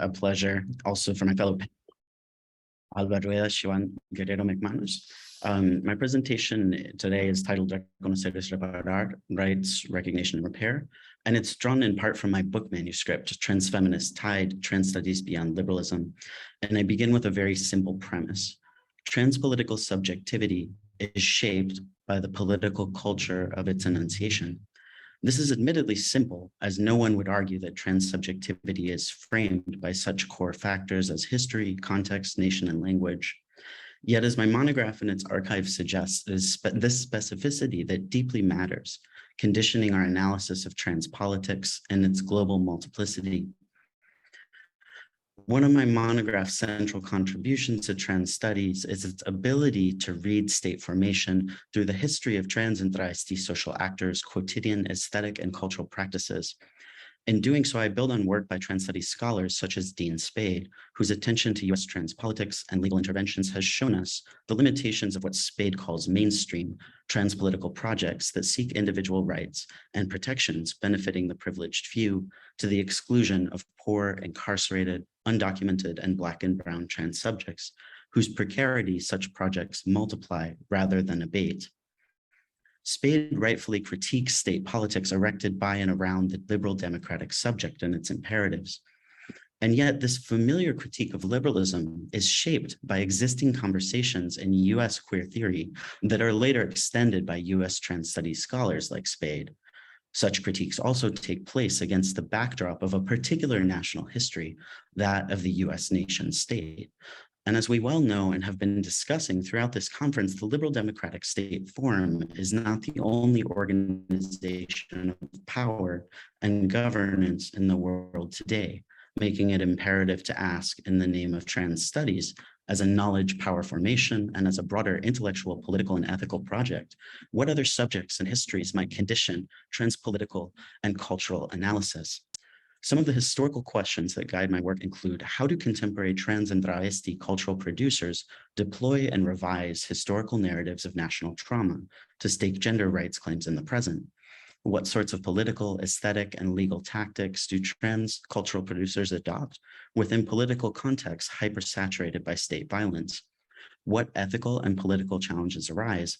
a pleasure also for my fellow Alba Rueda, Shivan Guerrero McManus. My presentation today is titled Reconocer es Reparar, Rights, Recognition, and Repair, and it's drawn in part from my book manuscript, Transfeminist Tide, Trans Studies Beyond Liberalism. And I begin with a very simple premise. Transpolitical subjectivity is shaped by the political culture of its enunciation. This is admittedly simple, as no one would argue that transsubjectivity is framed by such core factors as history, context, nation, and language. Yet, as my monograph and its archive suggests, it is this specificity that deeply matters, conditioning our analysis of trans politics and its global multiplicity. One of my monograph's central contributions to trans studies is its ability to read state formation through the history of trans and travesti social actors' quotidian aesthetic and cultural practices. In doing so, I build on work by trans studies scholars such as Dean Spade, whose attention to US trans politics and legal interventions has shown us the limitations of what Spade calls mainstream trans political projects that seek individual rights and protections benefiting the privileged few to the exclusion of poor, incarcerated, undocumented, and Black and brown trans subjects, whose precarity such projects multiply rather than abate. Spade rightfully critiques state politics erected by and around the liberal democratic subject and its imperatives. And yet this familiar critique of liberalism is shaped by existing conversations in US queer theory that are later extended by US trans studies scholars like Spade. Such critiques also take place against the backdrop of a particular national history, that of the US nation state. And as we well know and have been discussing throughout this conference, the liberal democratic state form is not the only organization of power and governance in the world today, making it imperative to ask, in the name of trans studies, as a knowledge power formation and as a broader intellectual, political, and ethical project, what other subjects and histories might condition trans political and cultural analysis? Some of the historical questions that guide my work include: how do contemporary trans and travesti cultural producers deploy and revise historical narratives of national trauma to stake gender rights claims in the present? What sorts of political, aesthetic, and legal tactics do trans cultural producers adopt within political contexts hypersaturated by state violence? What ethical and political challenges arise?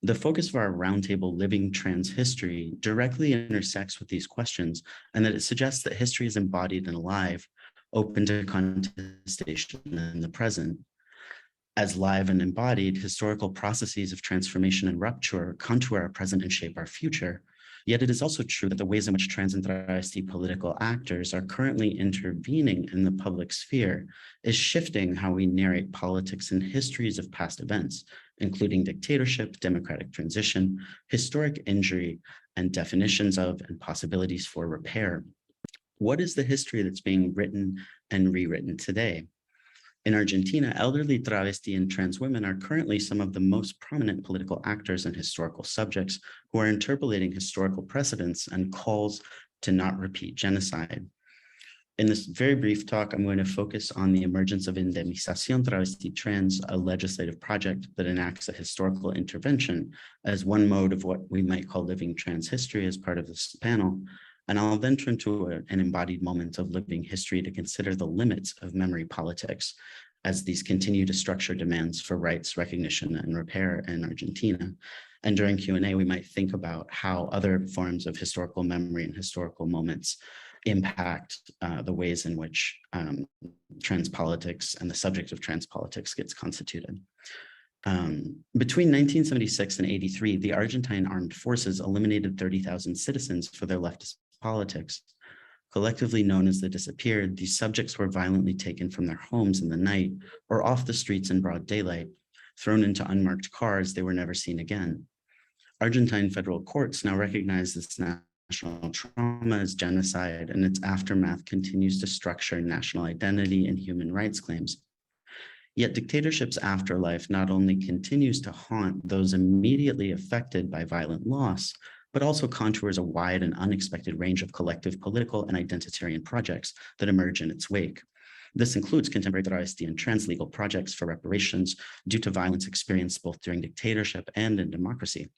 The focus of our roundtable Living Trans History directly intersects with these questions, and that it suggests that history is embodied and alive, open to contestation in the present. As live and embodied, historical processes of transformation and rupture contour our present and shape our future. Yet it is also true that the ways in which trans and travesti political actors are currently intervening in the public sphere is shifting how we narrate politics and histories of past events, including dictatorship, democratic transition, historic injury, and definitions of and possibilities for repair. What is the history that's being written and rewritten today? In Argentina, elderly travesti and trans women are currently some of the most prominent political actors and historical subjects who are interpolating historical precedents and calls to not repeat genocide. In this very brief talk, I'm going to focus on the emergence of Indemnización Travesti Trans, a legislative project that enacts a historical intervention as one mode of what we might call living trans history as part of this panel. And I'll then turn to an embodied moment of living history to consider the limits of memory politics as these continue to structure demands for rights, recognition, and repair in Argentina. And during Q&A, we might think about how other forms of historical memory and historical moments impact the ways in which trans politics and the subject of trans politics gets constituted. Between 1976 and 83, the Argentine armed forces eliminated 30,000 citizens for their leftist politics. Collectively known as the disappeared, these subjects were violently taken from their homes in the night or off the streets in broad daylight, thrown into unmarked cars. They were never seen again. Argentine federal courts now recognize this national trauma as genocide, and its aftermath continues to structure national identity and human rights claims. Yet dictatorship's afterlife not only continues to haunt those immediately affected by violent loss, but also contours a wide and unexpected range of collective political and identitarian projects that emerge in its wake. This includes contemporary travesti and trans legal projects for reparations due to violence experienced both during dictatorship and in democracy.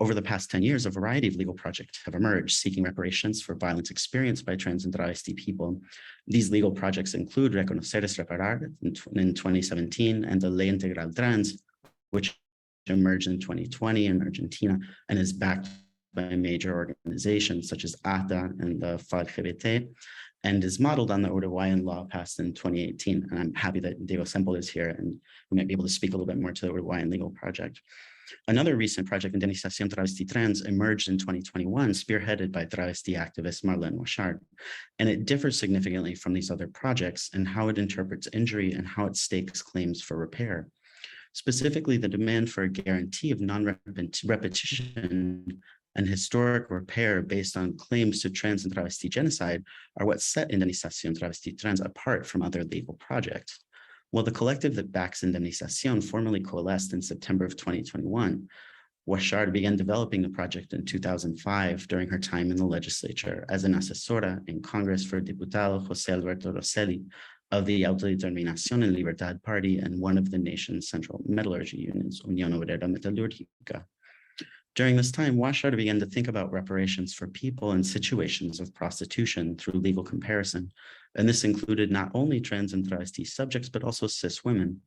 Over the past 10 years, a variety of legal projects have emerged seeking reparations for violence experienced by trans and travesti people. These legal projects include Reconocer es Reparar in 2017 and the Ley Integral Trans, which emerged in 2020 in Argentina and is backed by major organizations such as ATA and the FALGBT, and is modeled on the Uruguayan law passed in 2018. And I'm happy that Diego Semple is here and we might be able to speak a little bit more to the Uruguayan legal project. Another recent project, Indemnización Travesti Trans, emerged in 2021, spearheaded by travesti activist Marlene Washart. And it differs significantly from these other projects in how it interprets injury and how it stakes claims for repair. Specifically, the demand for a guarantee of non-repetition and historic repair based on claims to trans and travesti genocide are what set Indemnización Travesti Trans apart from other legal projects. While the collective that backs Indemnización formally coalesced in September of 2021, Washart began developing the project in 2005 during her time in the legislature as an asesora in Congress for Diputado José Alberto Rosselli of the Autodeterminación y Libertad Party and one of the nation's central metallurgy unions, Unión Obrera Metalúrgica. During this time, Washart began to think about reparations for people in situations of prostitution through legal comparison, and this included not only trans and travesti subjects, but also cis women.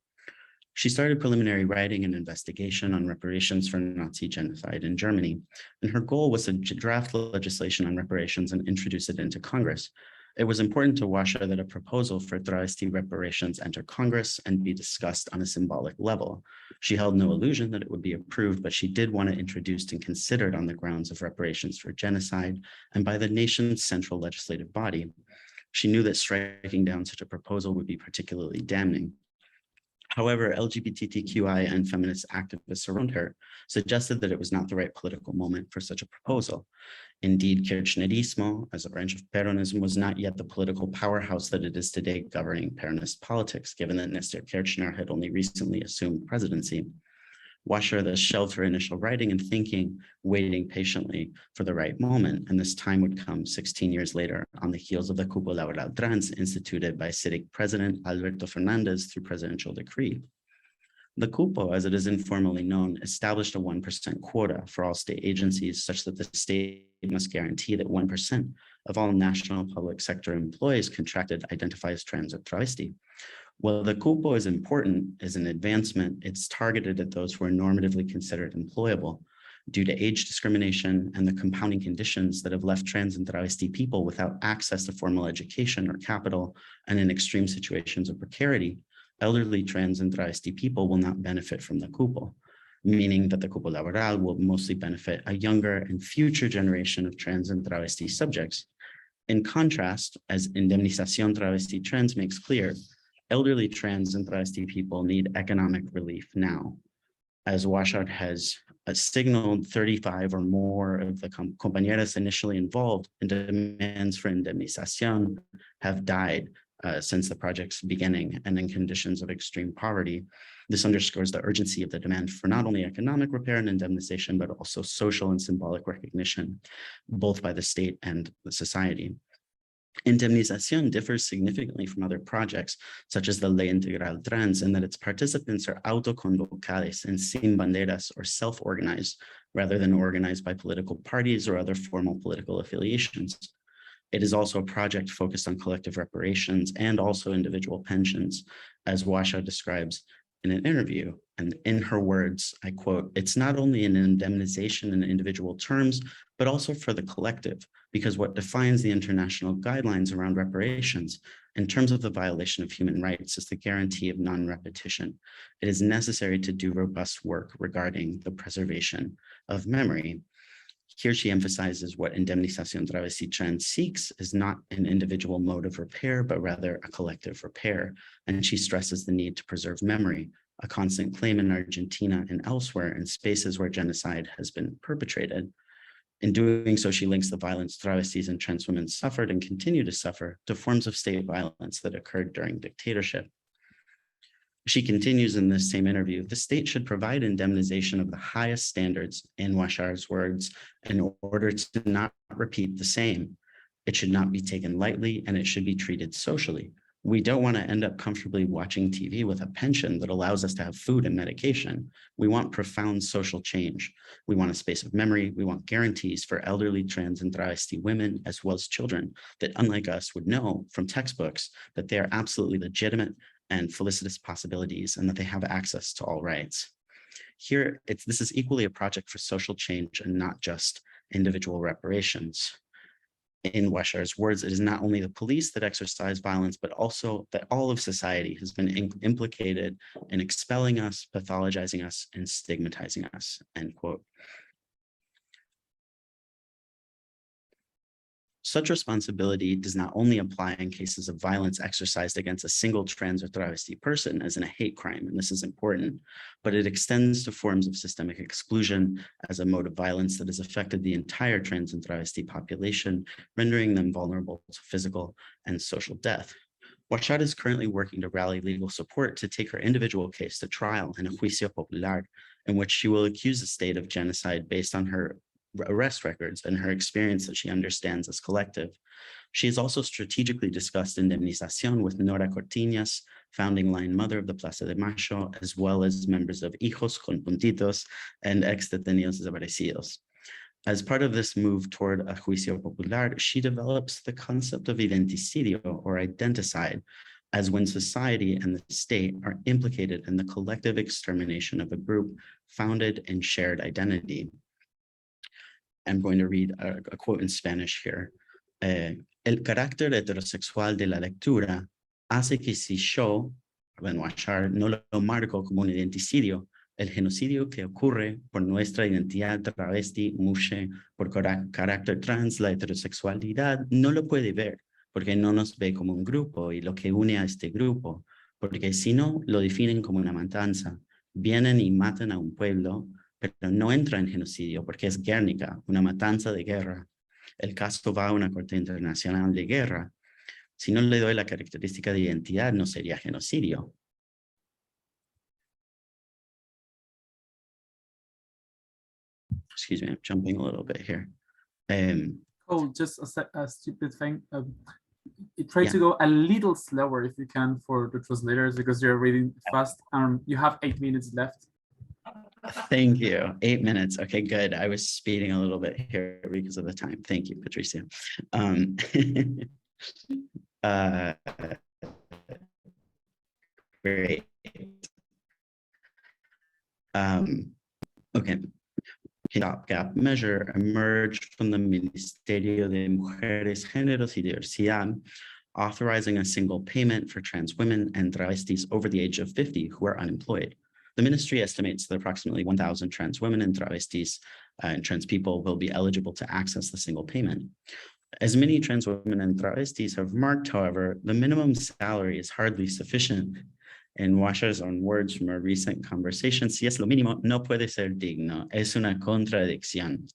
She started preliminary writing and investigation on reparations for Nazi genocide in Germany, and her goal was to draft legislation on reparations and introduce it into Congress. It was important to Washart that a proposal for travesti reparations enter Congress and be discussed on a symbolic level. She held no illusion that it would be approved, but she did want it introduced and considered on the grounds of reparations for genocide and by the nation's central legislative body. She knew that striking down such a proposal would be particularly damning. However, LGBTQI and feminist activists around her suggested that it was not the right political moment for such a proposal. Indeed, Kirchnerismo, as a branch of Peronism, was not yet the political powerhouse that it is today governing Peronist politics, given that Nestor Kirchner had only recently assumed presidency. Washart thus shelved her initial writing and thinking, waiting patiently for the right moment, and this time would come 16 years later on the heels of the Cupo Laboral Trans instituted by CITIC President Alberto Fernandez through presidential decree. The Cupo, as it is informally known, established a 1% quota for all state agencies such that the state must guarantee that 1% of all national public sector employees contracted identify as trans or travesti. While the Cupo is important as an advancement, it's targeted at those who are normatively considered employable due to age discrimination and the compounding conditions that have left trans and travesti people without access to formal education or capital and in extreme situations of precarity. Elderly trans and travesti people will not benefit from the Cupo, meaning that the Cupo Laboral will mostly benefit a younger and future generation of trans and travesti subjects. In contrast, as Indemnización Travesti Trans makes clear, elderly trans and travesti people need economic relief now. As Washart has signaled, 35 or more of the compañeras initially involved in demands for indemnización have died since the project's beginning and in conditions of extreme poverty. This underscores the urgency of the demand for not only economic repair and indemnization, but also social and symbolic recognition, both by the state and the society. Indemnización differs significantly from other projects, such as the Ley Integral Trans, in that its participants are autoconvocadas and sin banderas, or self-organized, rather than organized by political parties or other formal political affiliations. It is also a project focused on collective reparations and also individual pensions, as Washart describes in an interview. And in her words, I quote, "It's not only an indemnization in individual terms, but also for the collective, because what defines the international guidelines around reparations in terms of the violation of human rights is the guarantee of non-repetition. It is necessary to do robust work regarding the preservation of memory." Here she emphasizes what Indemnización Travesti Trans seeks is not an individual mode of repair, but rather a collective repair. And she stresses the need to preserve memory, a constant claim in Argentina and elsewhere in spaces where genocide has been perpetrated. In doing so, she links the violence travestis and trans women suffered and continue to suffer to forms of state violence that occurred during dictatorship. She continues in this same interview, "The state should provide indemnization of the highest standards," in Washart's words, "in order to not repeat the same. It should not be taken lightly and it should be treated socially. We don't want to end up comfortably watching TV with a pension that allows us to have food and medication. We want profound social change. We want a space of memory. We want guarantees for elderly trans and travesti women, as well as children that, unlike us, would know from textbooks that they are absolutely legitimate and felicitous possibilities and that they have access to all rights. Here, this is equally a project for social change and not just individual reparations. In Ouachar's words, it is not only the police that exercise violence, but also that all of society has been implicated in expelling us, pathologizing us, and stigmatizing us, end quote. Such responsibility does not only apply in cases of violence exercised against a single trans or travesti person, as in a hate crime, and this is important, but it extends to forms of systemic exclusion as a mode of violence that has affected the entire trans and travesti population, rendering them vulnerable to physical and social death. Ouachar is currently working to rally legal support to take her individual case to trial in a juicio popular, in which she will accuse the state of genocide based on her arrest records and her experience that she understands as collective. She has also strategically discussed indemnización with Nora Cortiñas, founding line mother of the Plaza de Mayo, as well as members of Hijos con Puntitos and ex-detenidos desaparecidos. As part of this move toward a juicio popular, she develops the concept of identicidio or identicide, as when society and the state are implicated in the collective extermination of a group founded in shared identity. I'm going to read a quote in Spanish here. El carácter heterosexual de la lectura hace que si yo, Ben Ouachar, no lo marco como un identicidio, el genocidio que ocurre por nuestra identidad travesti, mushe, por carácter trans, la heterosexualidad, no lo puede ver, porque no nos ve como un grupo y lo que une a este grupo, porque si no, lo definen como una matanza. Vienen y matan a un pueblo, pero no entra en genocidio porque es Guernica, una matanza de guerra. El caso va a una corte internacional de guerra. Si no le doy la característica de identidad, no sería genocidio. Excuse me, I'm jumping a little bit here. Just a stupid thing. Try to go a little slower if you can for the translators because you're reading fast. You have 8 minutes left. Thank you. 8 minutes. Okay, good. I was speeding a little bit here because of the time. Thank you, Patricia. Great. Okay. Stopgap measure emerged from the Ministerio de Mujeres, Géneros y Diversidad, authorizing a single payment for trans women and travestis over the age of 50 who are unemployed. The ministry estimates that approximately 1,000 trans women and travestis and trans people will be eligible to access the single payment. As many trans women and travestis have remarked, however, the minimum salary is hardly sufficient. In Ouachar's own words from a recent conversation, si es lo mínimo, no puede ser digno, es una contradicción.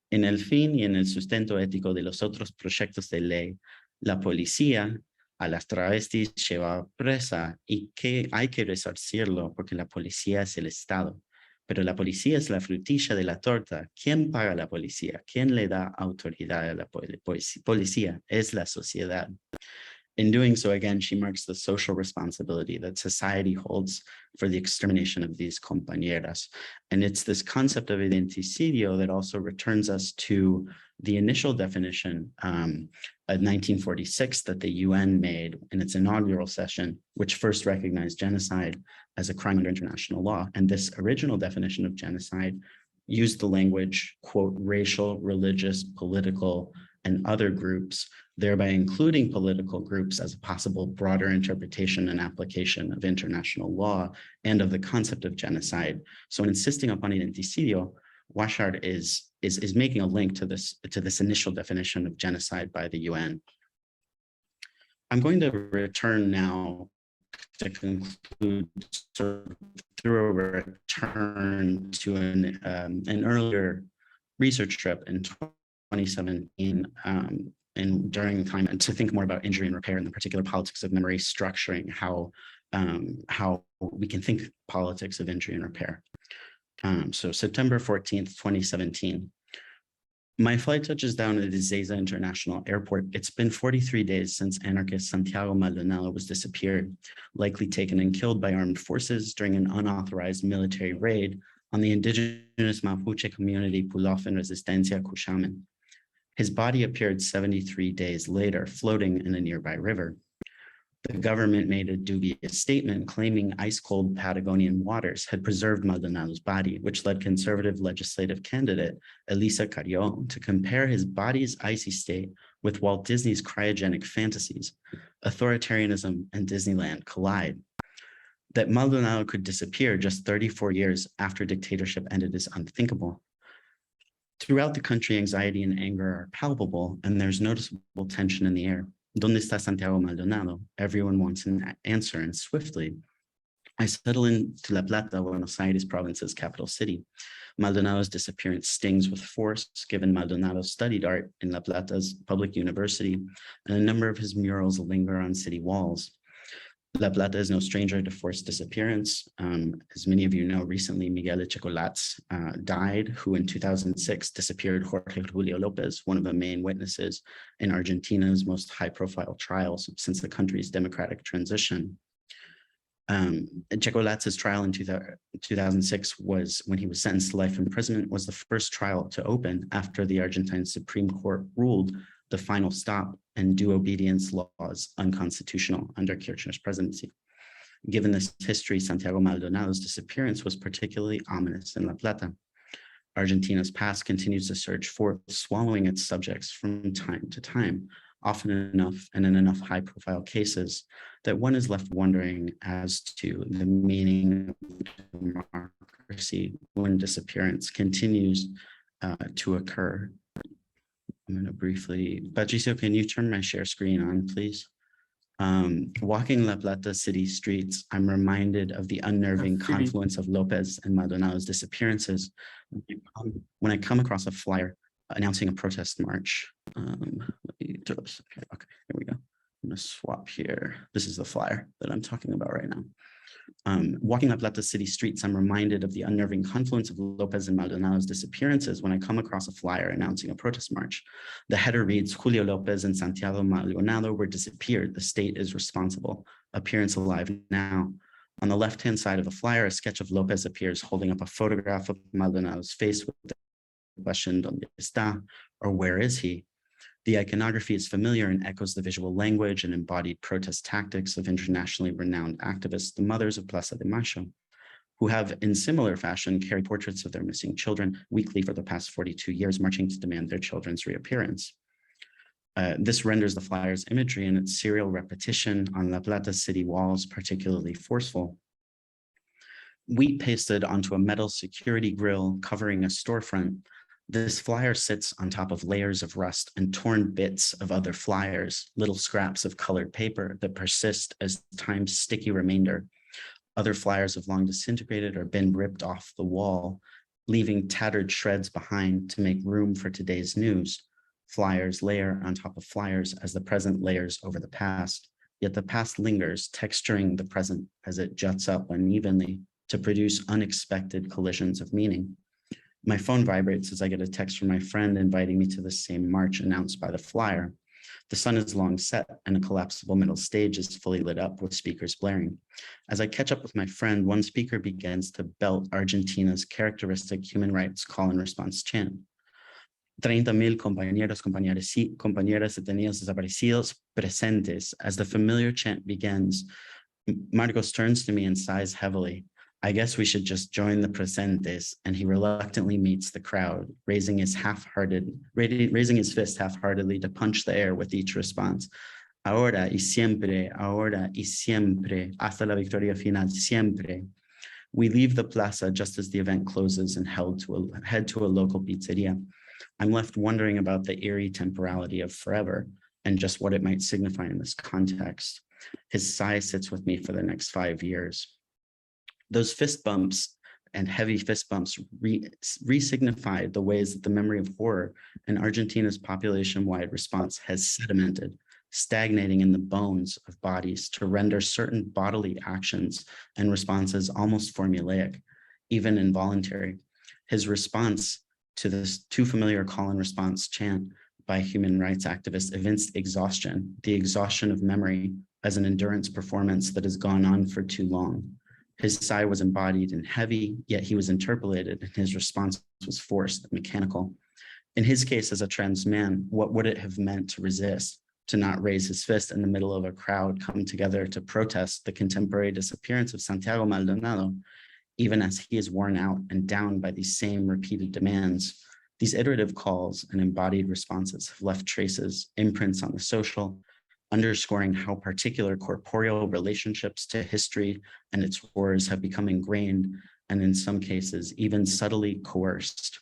En el fin y en el sustento ético de los otros proyectos de ley, la policía a las travestis lleva presa y que hay que resarcirlo porque la policía es el Estado. Pero la policía es la frutilla de la torta. ¿Quién paga la policía? ¿Quién le da autoridad a la policía? Es la sociedad. In doing so, again, she marks the social responsibility that society holds for the extermination of these compañeras. And it's this concept of identicidio that also returns us to the initial definition of 1946 that the UN made in its inaugural session, which first recognized genocide as a crime under international law. And this original definition of genocide used the language, quote, racial, religious, political, and other groups, thereby including political groups as a possible broader interpretation and application of international law and of the concept of genocide. So in insisting upon identicidio, Ouachar is making a link to this initial definition of genocide by the UN. I'm going to return now to conclude through a return to an earlier research trip in 2017 and during time and to think more about injury and repair and the particular politics of memory structuring how we can think politics of injury and repair. So September 14th, 2017, My flight touches down at Ezeiza International Airport. It's been 43 days since anarchist Santiago Maldonado was disappeared, likely taken and killed by armed forces during an unauthorized military raid on the indigenous Mapuche community Pulofin Resistencia Cuchamen. His body appeared 73 days later, floating in a nearby river. The government made a dubious statement claiming ice-cold Patagonian waters had preserved Maldonado's body, which led conservative legislative candidate Elisa Carrió to compare his body's icy state with Walt Disney's cryogenic fantasies. Authoritarianism and Disneyland collide. That Maldonado could disappear just 34 years after dictatorship ended is unthinkable. Throughout the country, anxiety and anger are palpable, and there's noticeable tension in the air. ¿Dónde está Santiago Maldonado? Everyone wants an answer, and swiftly. I settle into La Plata, Buenos Aires province's capital city. Maldonado's disappearance stings with force, given Maldonado studied art in La Plata's public university, and a number of his murals linger on city walls. La Plata is no stranger to forced disappearance. As many of you know, recently Miguel Echecolatz died, who in 2006 disappeared Jorge Julio Lopez, one of the main witnesses in Argentina's most high-profile trials since the country's democratic transition. Echecolatz's trial in 2006 was, when he was sentenced to life imprisonment, was the first trial to open after the Argentine Supreme Court ruled the final stop and due obedience laws unconstitutional under Kirchner's presidency. Given this history, Santiago Maldonado's disappearance was particularly ominous in La Plata. Argentina's past continues to surge forth, swallowing its subjects from time to time, often enough and in enough high-profile cases that one is left wondering as to the meaning of democracy when disappearance continues to occur. I'm going to briefly, Patricio, can you turn my share screen on, please? Walking La Plata city streets, I'm reminded of the unnerving confluence of Lopez and Maldonado's disappearances when I come across a flyer announcing a protest march. Let me do this. Okay, here we go. I'm going to swap here. This is the flyer that I'm talking about right now. Walking La Plata city streets, I'm reminded of the unnerving confluence of Lopez and Maldonado's disappearances when I come across a flyer announcing a protest march. The header reads, Julio Lopez and Santiago Maldonado were disappeared. The state is responsible. Appearance alive now. On the left-hand side of the flyer, a sketch of Lopez appears holding up a photograph of Maldonado's face with the question, ¿Dónde está? Or where is he? The iconography is familiar and echoes the visual language and embodied protest tactics of internationally renowned activists, the mothers of Plaza de Mayo, who have, in similar fashion, carried portraits of their missing children weekly for the past 42 years, marching to demand their children's reappearance. This renders the flyer's imagery and its serial repetition on La Plata city walls particularly forceful. Wheat pasted onto a metal security grill covering a storefront, this flyer sits on top of layers of rust and torn bits of other flyers, little scraps of colored paper that persist as time's sticky remainder. Other flyers have long disintegrated or been ripped off the wall, leaving tattered shreds behind to make room for today's news. Flyers layer on top of flyers as the present layers over the past, yet the past lingers, texturing the present as it juts up unevenly to produce unexpected collisions of meaning. My phone vibrates as I get a text from my friend inviting me to the same march announced by the flyer. The sun is long set and a collapsible middle stage is fully lit up with speakers blaring. As I catch up with my friend, one speaker begins to belt Argentina's characteristic human rights call and response chant. 30,000 compañeros, compañeras detenidos desaparecidos presentes. As the familiar chant begins, Marcos turns to me and sighs heavily. I guess we should just join the presentes, and he reluctantly meets the crowd, raising his fist half-heartedly to punch the air with each response. Ahora y siempre, hasta la victoria final, siempre. We leave the plaza just as the event closes and head to a local pizzeria. I'm left wondering about the eerie temporality of forever and just what it might signify in this context. His sigh sits with me for the next 5 years. Those fist bumps and heavy fist bumps re-signified the ways that the memory of horror in Argentina's population-wide response has sedimented, stagnating in the bones of bodies to render certain bodily actions and responses almost formulaic, even involuntary. His response to this too familiar call and response chant by human rights activists evinced exhaustion, the exhaustion of memory as an endurance performance that has gone on for too long. His sigh was embodied and heavy, yet he was interpolated, and his response was forced and mechanical. In his case, as a trans man, what would it have meant to resist, to not raise his fist in the middle of a crowd come together to protest the contemporary disappearance of Santiago Maldonado, even as he is worn out and down by these same repeated demands? These iterative calls and embodied responses have left traces, imprints on the social, underscoring how particular corporeal relationships to history and its horrors have become ingrained, and in some cases, even subtly coerced.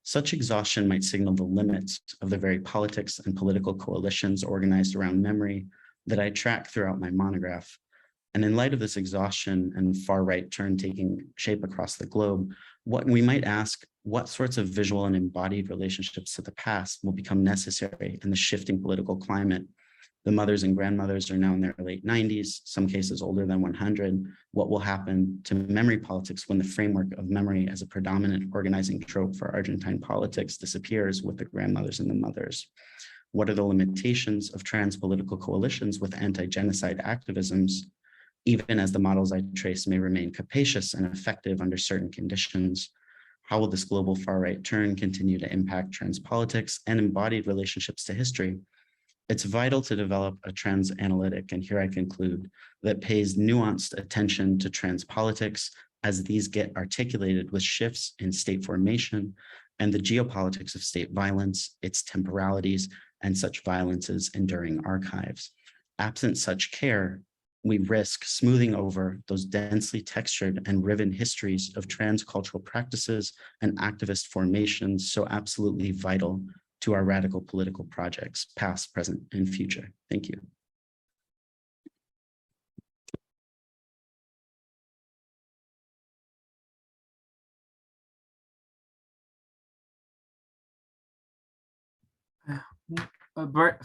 Such exhaustion might signal the limits of the very politics and political coalitions organized around memory that I track throughout my monograph. And in light of this exhaustion and far-right turn taking shape across the globe, we might ask, what sorts of visual and embodied relationships to the past will become necessary in the shifting political climate? The mothers and grandmothers are now in their late 90s, some cases older than 100. What will happen to memory politics when the framework of memory as a predominant organizing trope for Argentine politics disappears with the grandmothers and the mothers? What are the limitations of trans political coalitions with anti-genocide activisms, even as the models I trace may remain capacious and effective under certain conditions? How will this global far-right turn continue to impact trans politics and embodied relationships to history? It's vital to develop a trans analytic, and here I conclude, that pays nuanced attention to trans politics as these get articulated with shifts in state formation and the geopolitics of state violence, its temporalities, and such violence's enduring archives. Absent such care, we risk smoothing over those densely textured and riven histories of trans cultural practices and activist formations so absolutely vital to our radical political projects, past, present, and future. Thank you.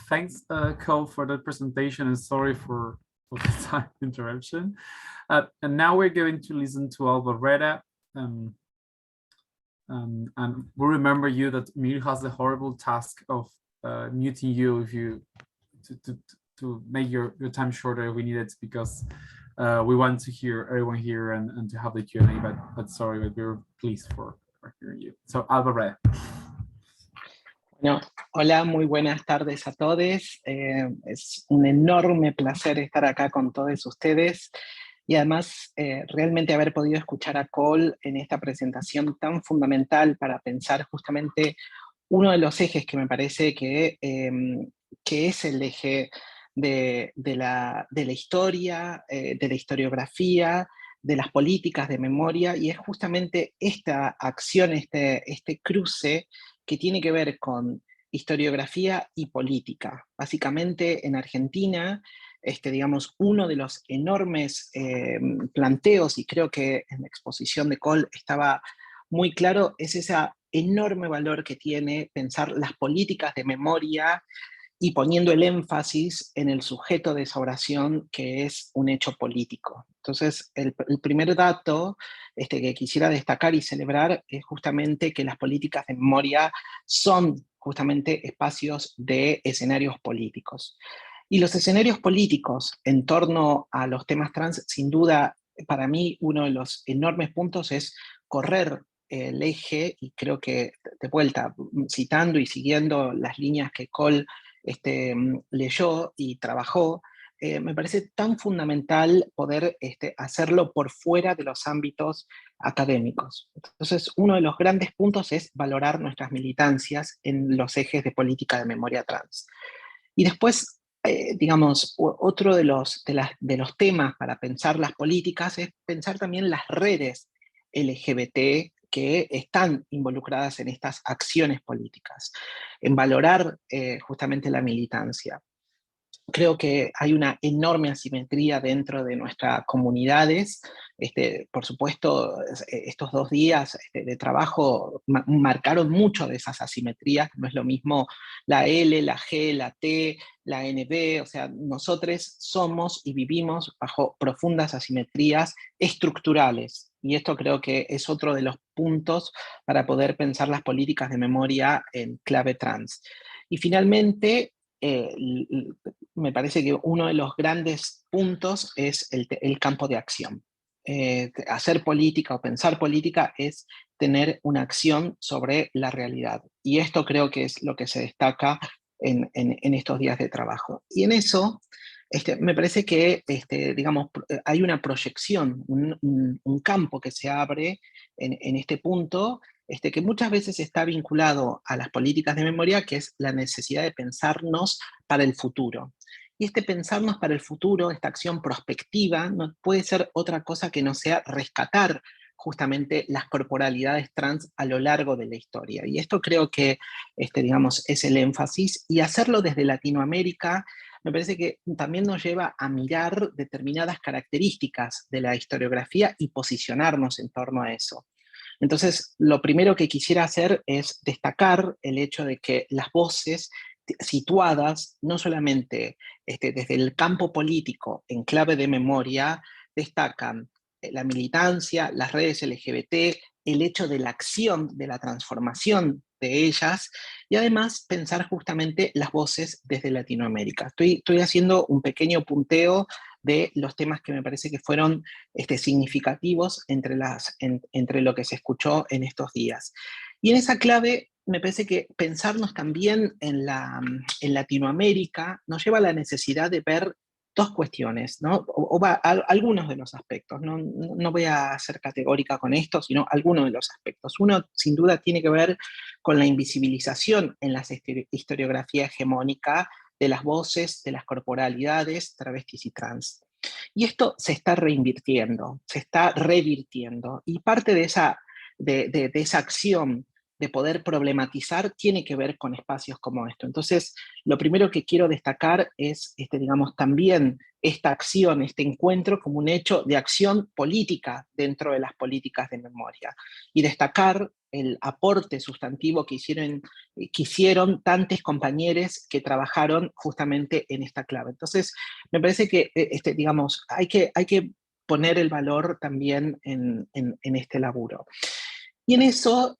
Thanks, Cole, for the presentation, and sorry for the time interruption. And now we're going to listen to Alvareda. And we remember you that Mir has the horrible task of muting you if you to make your time shorter if we need it, because we want to hear everyone here and to have the Q&A, but sorry, but we're pleased for hearing you. So Alvareda. Bueno, hola, muy buenas tardes a todos. Es un enorme placer estar acá con todos ustedes. Y además, realmente haber podido escuchar a Cole en esta presentación tan fundamental para pensar justamente uno de los ejes que me parece que es el eje de la historia, de la historiografía, de las políticas de memoria, y es justamente esta acción, este cruce que tiene que ver con historiografía y política. Básicamente en Argentina, digamos, uno de los enormes planteos, y creo que en la exposición de Cole estaba muy claro, es ese enorme valor que tiene pensar las políticas de memoria y poniendo el énfasis en el sujeto de esa oración, que es un hecho político. Entonces, el primer dato que quisiera destacar y celebrar es justamente que las políticas de memoria son justamente espacios de escenarios políticos. Y los escenarios políticos en torno a los temas trans, sin duda, para mí, uno de los enormes puntos es correr el eje, y creo que, de vuelta, citando y siguiendo las líneas que Cole leyó y trabajó, me parece tan fundamental poder hacerlo por fuera de los ámbitos académicos. Entonces, uno de los grandes puntos es valorar nuestras militancias en los ejes de política de memoria trans. Y después, digamos, otro de los temas para pensar las políticas es pensar también las redes LGBT que están involucradas en estas acciones políticas, en valorar justamente la militancia. Creo que hay una enorme asimetría dentro de nuestras comunidades. Por supuesto, estos 2 días de trabajo marcaron mucho de esas asimetrías. No es lo mismo la L, la G, la T, la NB. O sea, nosotros somos y vivimos bajo profundas asimetrías estructurales. Y esto creo que es otro de los puntos para poder pensar las políticas de memoria en clave trans. Y finalmente, me parece que uno de los grandes puntos es el campo de acción. Hacer política o pensar política es tener una acción sobre la realidad. Y esto creo que es lo que se destaca en estos días de trabajo. Y en eso, me parece que digamos, hay una proyección, un campo que se abre en este punto, que muchas veces está vinculado a las políticas de memoria, que es la necesidad de pensarnos para el futuro. Y pensarnos para el futuro, esta acción prospectiva, no puede ser otra cosa que no sea rescatar justamente las corporalidades trans a lo largo de la historia. Y esto creo que, digamos, es el énfasis. Y hacerlo desde Latinoamérica me parece que también nos lleva a mirar determinadas características de la historiografía y posicionarnos en torno a eso. Entonces, lo primero que quisiera hacer es destacar el hecho de que las voces situadas, no solamente desde el campo político en clave de memoria, destacan la militancia, las redes LGBT, el hecho de la acción, de la transformación de ellas, y además pensar justamente las voces desde Latinoamérica. Estoy haciendo un pequeño punteo de los temas que me parece que fueron significativos entre lo que se escuchó en estos días. Y en esa clave, me parece que pensarnos también en Latinoamérica nos lleva a la necesidad de ver 2 cuestiones, ¿no? Algunos de los aspectos, no voy a ser categórica con esto, sino algunos de los aspectos. Uno, sin duda, tiene que ver con la invisibilización en la historiografía hegemónica de las voces, de las corporalidades travestis y trans. Y esto se está reinvirtiendo, se está revirtiendo, y parte de esa acción de poder problematizar tiene que ver con espacios como esto. Entonces, lo primero que quiero destacar es, digamos, también esta acción, este encuentro como un hecho de acción política dentro de las políticas de memoria, y destacar el aporte sustantivo que hicieron tantos compañeros que trabajaron justamente en esta clave. Entonces, me parece que, digamos, hay que poner el valor también en este laburo. Y en eso,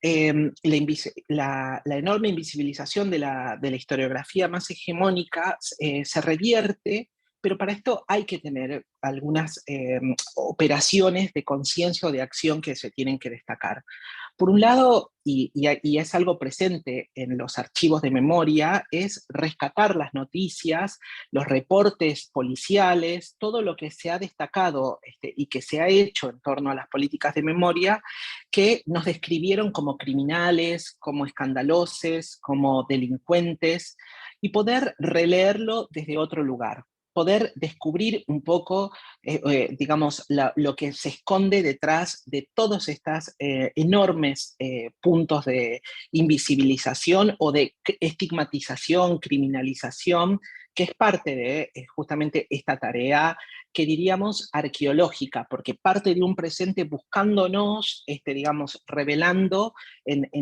la enorme invisibilización de la historiografía más hegemónica se revierte, pero para esto hay que tener algunas operaciones de conciencia o de acción que se tienen que destacar. Por un lado, y es algo presente en los archivos de memoria, es rescatar las noticias, los reportes policiales, todo lo que se ha destacado y que se ha hecho en torno a las políticas de memoria, que nos describieron como criminales, como escandalosos, como delincuentes, y poder releerlo desde otro lugar, poder descubrir un poco, digamos, lo que se esconde detrás de todos estos enormes puntos de invisibilización o de estigmatización, criminalización, que es parte de justamente esta tarea que diríamos arqueológica, porque parte de un presente buscándonos, digamos, revelando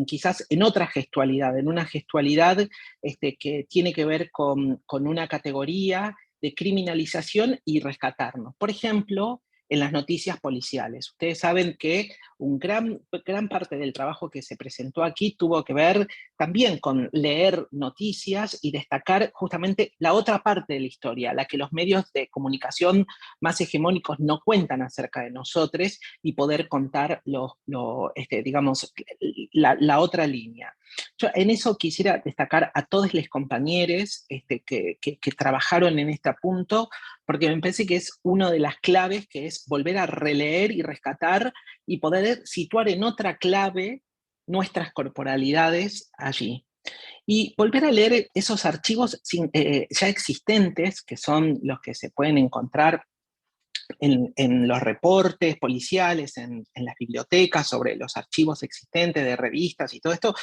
quizás en otra gestualidad, en una gestualidad que tiene que ver con una categoría de criminalización y rescatarnos. Por ejemplo, en las noticias policiales. Ustedes saben que gran parte del trabajo que se presentó aquí tuvo que ver también con leer noticias y destacar justamente la otra parte de la historia, la que los medios de comunicación más hegemónicos no cuentan acerca de nosotros, y poder contar digamos, la otra línea. Yo en eso quisiera destacar a todos los compañeros que trabajaron en este punto, porque me parece que es una de las claves, que es volver a releer y rescatar y poder situar en otra clave nuestras corporalidades allí. Y volver a leer esos archivos ya existentes, que son los que se pueden encontrar en los reportes policiales, en las bibliotecas, sobre los archivos existentes de revistas y todo esto,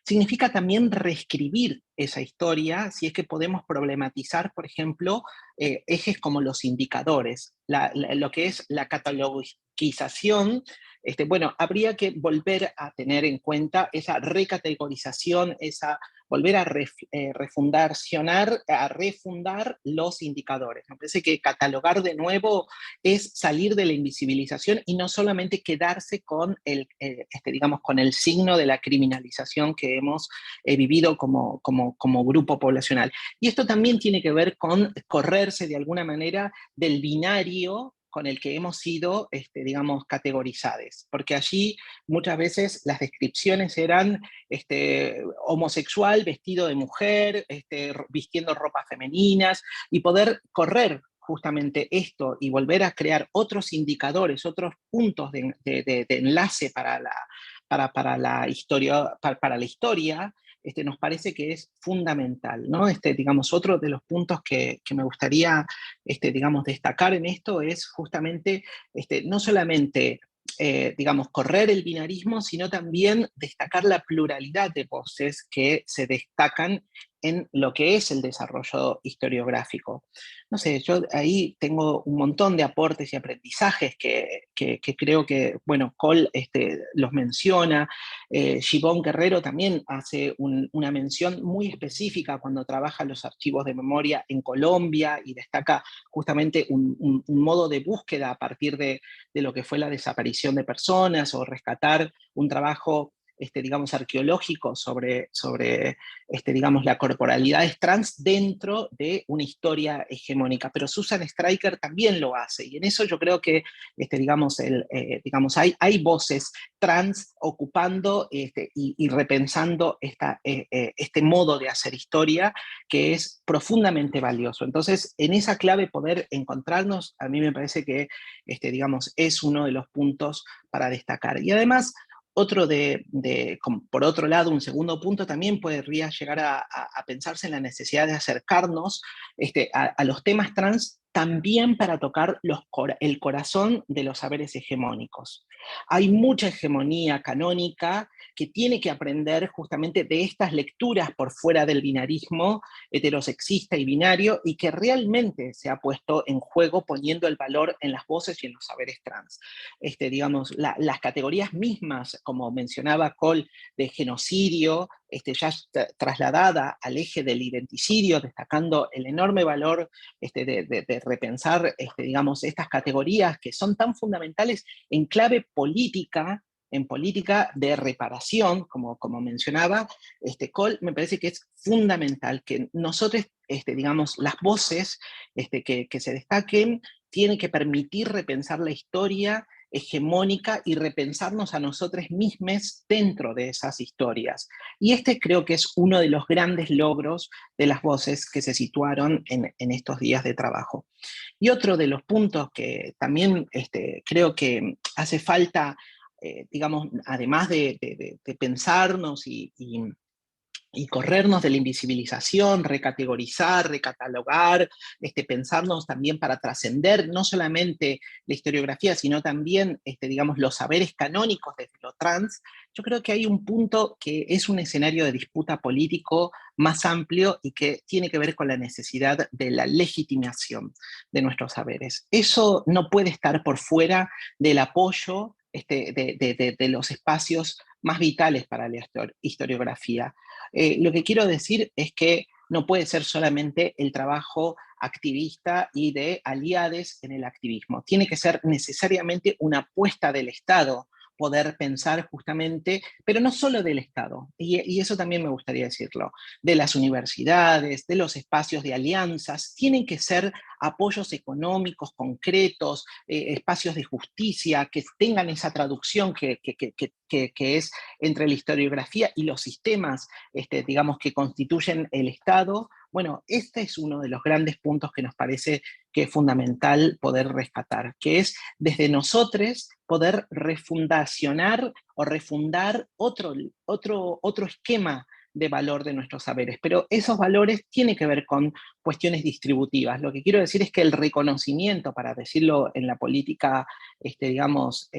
significa también reescribir esa historia, si es que podemos problematizar, por ejemplo, ejes como los indicadores, lo que es la catalogización. Bueno, habría que volver a tener en cuenta esa recategorización, volver a refundar los indicadores. Me parece que catalogar de nuevo es salir de la invisibilización y no solamente quedarse con digamos, con el signo de la criminalización que hemos vivido como grupo poblacional. Y esto también tiene que ver con correrse de alguna manera del binario con el que hemos sido, digamos, categorizados, porque allí muchas veces las descripciones eran homosexual, vestido de mujer, vistiendo ropas femeninas, y poder correr justamente esto y volver a crear otros indicadores, otros puntos de enlace para la historia, nos parece que es fundamental, ¿no? Digamos, otro de los puntos que me gustaría, digamos, destacar en esto es justamente, no solamente, digamos, correr el binarismo, sino también destacar la pluralidad de voces que se destacan en lo que es el desarrollo historiográfico. No sé, yo ahí tengo un montón de aportes y aprendizajes que creo que, bueno, Cole los menciona. Gibbon Guerrero también hace una mención muy específica cuando trabaja los archivos de memoria en Colombia y destaca justamente un modo de búsqueda a partir de lo que fue la desaparición de personas, o rescatar un trabajo, digamos, arqueológico sobre digamos, la corporalidad trans dentro de una historia hegemónica. Pero Susan Stryker también lo hace, y en eso yo creo que, digamos, digamos, hay voces trans ocupando y repensando este modo de hacer historia, que es profundamente valioso. Entonces, en esa clave poder encontrarnos, a mí me parece que, digamos, es uno de los puntos para destacar. Y además, por otro lado, un segundo punto también podría llegar a pensarse en la necesidad de acercarnos a los temas trans también para tocar el corazón de los saberes hegemónicos. Hay mucha hegemonía canónica que tiene que aprender justamente de estas lecturas por fuera del binarismo heterosexista y binario, y que realmente se ha puesto en juego poniendo el valor en las voces y en los saberes trans. Digamos, las categorías mismas, como mencionaba Cole, de genocidio, ya trasladada al eje del identicidio, destacando el enorme valor de repensar, digamos, estas categorías que son tan fundamentales en clave política, en política de reparación, como mencionaba Cole. Me parece que es fundamental que nosotros, digamos, las voces que se destaquen, tienen que permitir repensar la historia hegemónica y repensarnos a nosotros mismos dentro de esas historias. Y creo que es uno de los grandes logros de las voces que se situaron en estos días de trabajo. Y otro de los puntos que también creo que hace falta, digamos, además de pensarnos y corrernos de la invisibilización, recategorizar, recatalogar, pensarnos también para trascender no solamente la historiografía, sino también, digamos, los saberes canónicos de lo trans. Yo creo que hay un punto que es un escenario de disputa político más amplio y que tiene que ver con la necesidad de la legitimación de nuestros saberes. Eso no puede estar por fuera del apoyo de los espacios más vitales para la historiografía. Lo que quiero decir es que no puede ser solamente el trabajo activista y de aliades en el activismo. Tiene que ser necesariamente una apuesta del Estado poder pensar justamente, pero no solo del Estado, y eso también me gustaría decirlo, de las universidades, de los espacios de alianzas. Tienen que ser apoyos económicos concretos, espacios de justicia que tengan esa traducción que es entre la historiografía y los sistemas, digamos, que constituyen el Estado. Bueno, este es uno de los grandes puntos que nos parece que es fundamental poder rescatar, que es desde nosotros poder refundacionar o refundar otro esquema de valor de nuestros saberes, pero esos valores tienen que ver con cuestiones distributivas. Lo que quiero decir es que el reconocimiento, para decirlo en la política, digamos,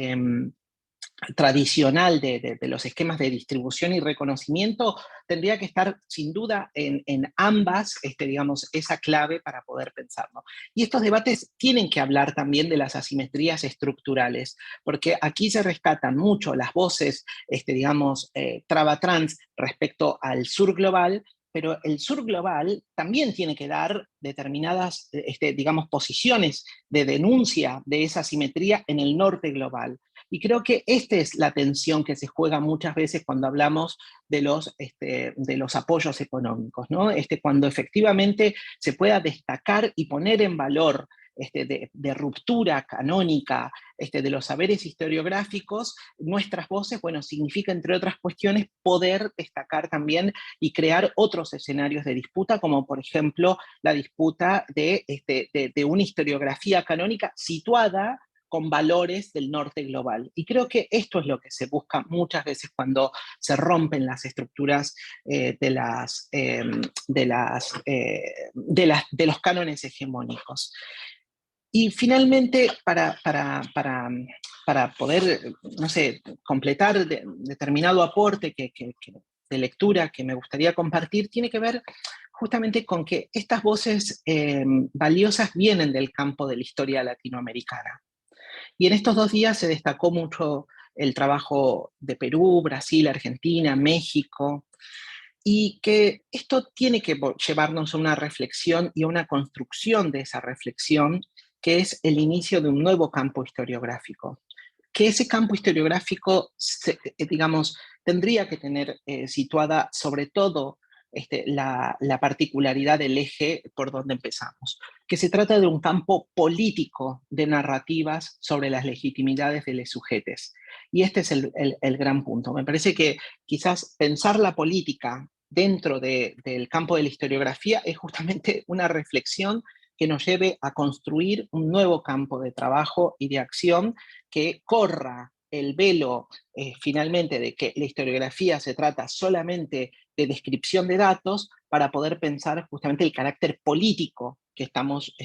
tradicional de los esquemas de distribución y reconocimiento, tendría que estar sin duda en ambas, digamos, esa clave para poder pensarlo. Y estos debates tienen que hablar también de las asimetrías estructurales, porque aquí se rescatan mucho las voces, digamos, traba-trans respecto al sur global, pero el sur global también tiene que dar determinadas, digamos, posiciones de denuncia de esa asimetría en el norte global. Y creo que esta es la tensión que se juega muchas veces cuando hablamos de los apoyos económicos, ¿no? Cuando efectivamente se pueda destacar y poner en valor de ruptura canónica de los saberes historiográficos, nuestras voces, bueno, significa, entre otras cuestiones, poder destacar también y crear otros escenarios de disputa, como por ejemplo la disputa de una historiografía canónica situada con valores del norte global. Y creo que esto es lo que se busca muchas veces cuando se rompen las estructuras de los cánones hegemónicos. Y finalmente, para poder, no sé, completar determinado aporte de lectura que me gustaría compartir, tiene que ver justamente con que estas voces valiosas vienen del campo de la historia latinoamericana. Y en estos 2 días se destacó mucho el trabajo de Perú, Brasil, Argentina, México, y que esto tiene que llevarnos a una reflexión y a una construcción de esa reflexión, que es el inicio de un nuevo campo historiográfico. Que ese campo historiográfico, digamos, tendría que tener situada sobre todo la particularidad del eje por donde empezamos, que se trata de un campo político de narrativas sobre las legitimidades de los sujetos. Y este es el gran punto. Me parece que quizás pensar la política dentro del campo de la historiografía es justamente una reflexión que nos lleve a construir un nuevo campo de trabajo y de acción que corra el velo finalmente de que la historiografía se trata solamente de descripción de datos para poder pensar justamente el carácter político que estamos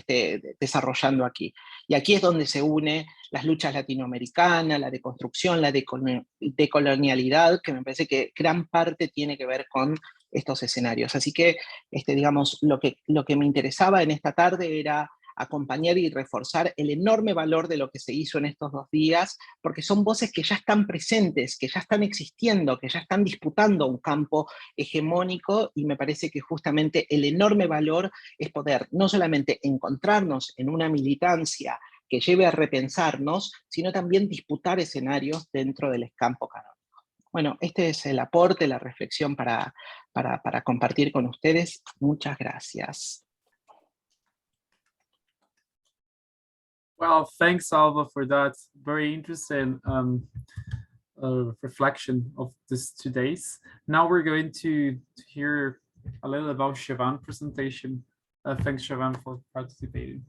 desarrollando aquí. Y aquí es donde se une las luchas latinoamericanas, la deconstrucción, la decolonialidad, que me parece que gran parte tiene que ver con estos escenarios. Así que, digamos, lo que me interesaba en esta tarde era acompañar y reforzar el enorme valor de lo que se hizo en estos 2 días, porque son voces que ya están presentes, que ya están existiendo, que ya están disputando un campo hegemónico, y me parece que justamente el enorme valor es poder no solamente encontrarnos en una militancia que lleve a repensarnos, sino también disputar escenarios dentro del campo canónico. Bueno, este es el aporte, la reflexión para compartir con ustedes. Muchas gracias. Well, thanks, Alba, for that very interesting reflection of this 2 days. Now we're going to hear a little about Siobhan's presentation. Thanks, Siobhan, for participating.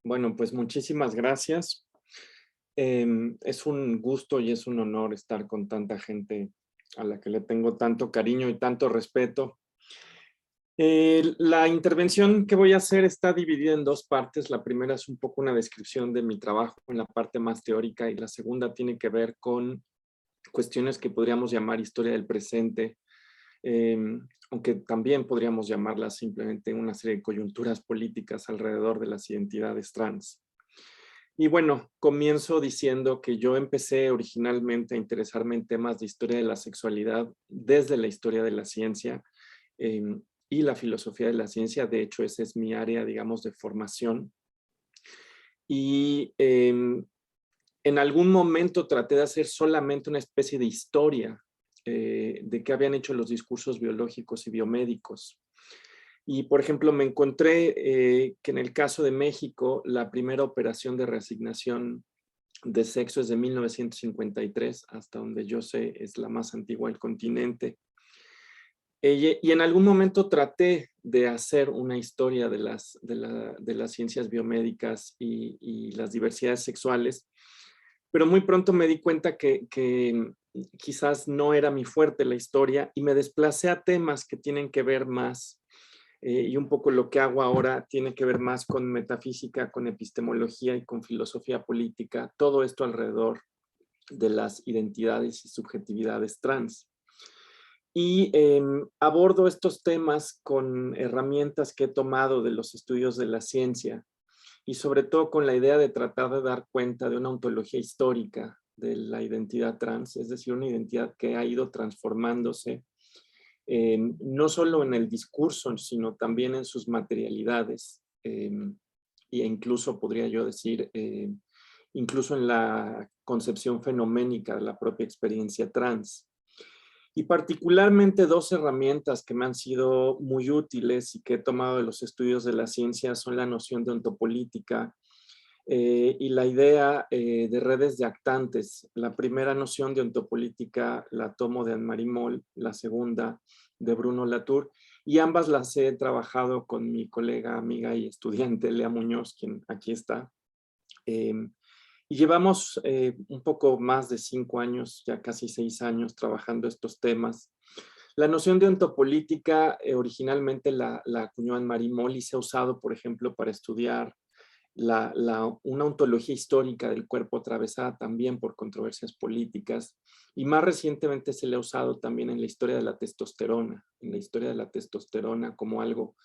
Bueno, pues muchísimas gracias. Es un gusto y es un honor estar con tanta gente a la que le tengo tanto cariño y tanto respeto. La intervención que voy a hacer está dividida en 2 partes. La primera es un poco una descripción de mi trabajo en la parte más teórica, y la segunda tiene que ver con cuestiones que podríamos llamar historia del presente, aunque también podríamos llamarlas simplemente una serie de coyunturas políticas alrededor de las identidades trans. Y bueno, comienzo diciendo que yo empecé originalmente a interesarme en temas de historia de la sexualidad desde la historia de la ciencia, y la filosofía de la ciencia. De hecho, esa es mi área, digamos, de formación. Y en algún momento traté de hacer solamente una especie de historia de qué habían hecho los discursos biológicos y biomédicos. Y, por ejemplo, me encontré que en el caso de México, la primera operación de reasignación de sexo es de 1953, hasta donde yo sé es la más antigua del continente. Y en algún momento traté de hacer una historia de las ciencias biomédicas y las diversidades sexuales, pero muy pronto me di cuenta que quizás no era mi fuerte la historia y me desplacé a temas que tienen que ver más, y un poco lo que hago ahora tiene que ver más con metafísica, con epistemología y con filosofía política, todo esto alrededor de las identidades y subjetividades trans. Y abordo estos temas con herramientas que he tomado de los estudios de la ciencia y sobre todo con la idea de tratar de dar cuenta de una ontología histórica de la identidad trans, es decir, una identidad que ha ido transformándose no solo en el discurso, sino también en sus materialidades, e incluso podría yo decir, incluso en la concepción fenoménica de la propia experiencia trans. Y particularmente dos herramientas que me han sido muy útiles y que he tomado de los estudios de la ciencia son la noción de ontopolítica y la idea de redes de actantes. La primera noción de ontopolítica la tomo de Anne-Marie Moll, la segunda de Bruno Latour, y ambas las he trabajado con mi colega, amiga y estudiante Lea Muñoz, quien aquí está. Y llevamos un poco más de 5 años, ya casi 6 años, trabajando estos temas. La noción de ontopolítica originalmente la acuñó Anne-Marie Moll y se ha usado, por ejemplo, para estudiar una ontología histórica del cuerpo atravesada también por controversias políticas, y más recientemente se le ha usado también en la historia de la testosterona, como algo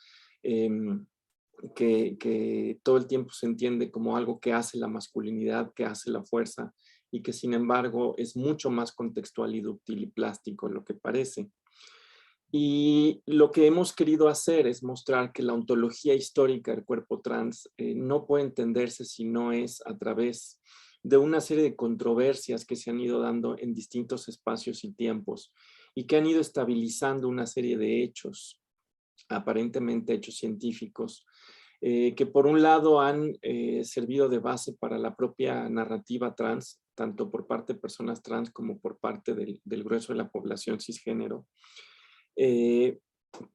que todo el tiempo se entiende como algo que hace la masculinidad, que hace la fuerza, y que sin embargo es mucho más contextual y dúctil y plástico en lo que parece. Y lo que hemos querido hacer es mostrar que la ontología histórica del cuerpo trans no puede entenderse si no es a través de una serie de controversias que se han ido dando en distintos espacios y tiempos y que han ido estabilizando una serie de hechos, aparentemente hechos científicos, que por un lado han servido de base para la propia narrativa trans, tanto por parte de personas trans como por parte del grueso de la población cisgénero.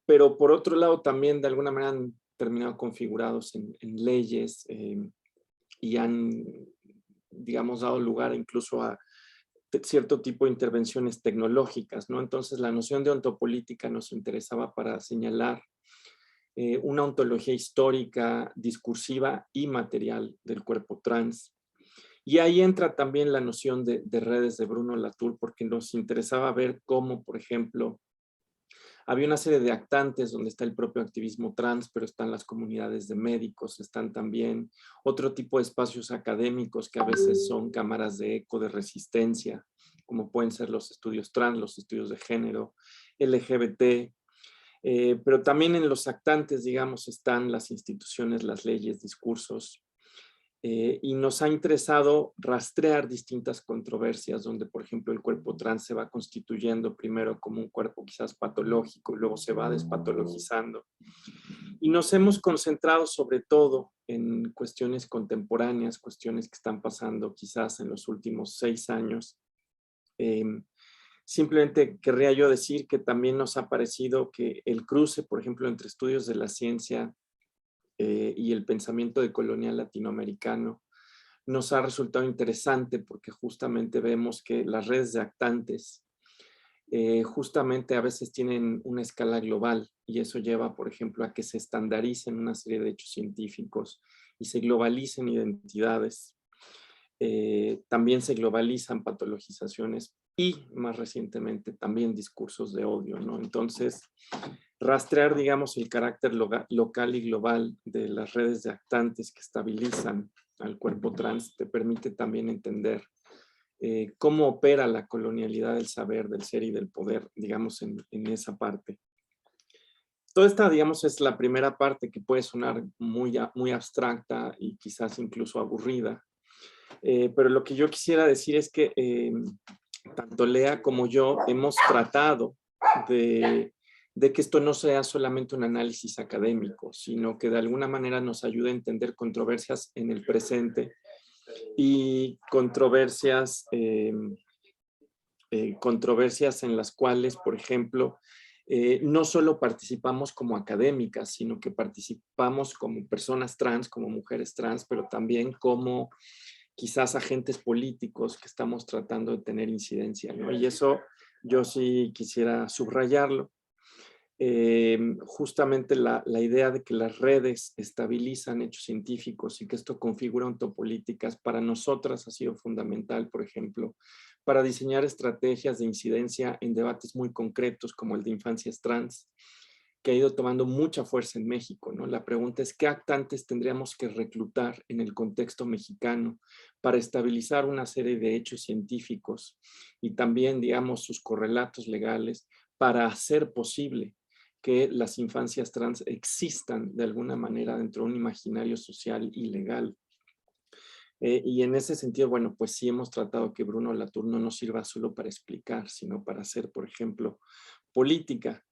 Pero por otro lado también de alguna manera han terminado configurados en leyes y han, digamos, dado lugar incluso a cierto tipo de intervenciones tecnológicas, ¿no? Entonces la noción de ontopolítica nos interesaba para señalar una ontología histórica, discursiva y material del cuerpo trans. Y ahí entra también la noción de redes de Bruno Latour, porque nos interesaba ver cómo, por ejemplo, había una serie de actantes donde está el propio activismo trans, pero están las comunidades de médicos, están también otro tipo de espacios académicos que a veces son cámaras de eco, de resistencia, como pueden ser los estudios trans, los estudios de género, LGBT, pero también en los actantes, digamos, están las instituciones, las leyes, discursos, y nos ha interesado rastrear distintas controversias donde, por ejemplo, el cuerpo trans se va constituyendo primero como un cuerpo quizás patológico, luego se va despatologizando. Y nos hemos concentrado sobre todo en cuestiones contemporáneas, cuestiones que están pasando quizás en los últimos 6 años. Simplemente querría yo decir que también nos ha parecido que el cruce, por ejemplo, entre estudios de la ciencia y el pensamiento decolonial latinoamericano nos ha resultado interesante porque justamente vemos que las redes de actantes justamente a veces tienen una escala global y eso lleva, por ejemplo, a que se estandaricen una serie de hechos científicos y se globalicen identidades. También se globalizan patologizaciones y más recientemente también discursos de odio, ¿no? Entonces, rastrear, digamos, el carácter local y global de las redes de actantes que estabilizan al cuerpo trans te permite también entender cómo opera la colonialidad del saber, del ser y del poder, digamos, en esa parte. Toda esta, digamos, es la primera parte que puede sonar muy abstracta y quizás incluso aburrida, pero lo que yo quisiera decir es que tanto Lea como yo hemos tratado de que esto no sea solamente un análisis académico, sino que de alguna manera nos ayude a entender controversias en el presente y controversias en las cuales, por ejemplo, no solo participamos como académicas, sino que participamos como personas trans, como mujeres trans, pero también como quizás agentes políticos que estamos tratando de tener incidencia, ¿no? Y eso yo sí quisiera subrayarlo. Justamente la idea de que las redes estabilizan hechos científicos y que esto configura ontopolíticas para nosotras ha sido fundamental, por ejemplo, para diseñar estrategias de incidencia en debates muy concretos como el de infancias trans, que ha ido tomando mucha fuerza en México, ¿no? La pregunta es, ¿qué actantes tendríamos que reclutar en el contexto mexicano para estabilizar una serie de hechos científicos y también, digamos, sus correlatos legales para hacer posible que las infancias trans existan de alguna manera dentro de un imaginario social y legal? Y en ese sentido, bueno, pues sí hemos tratado que Bruno Latour no nos sirva solo para explicar, sino para hacer, por ejemplo, política.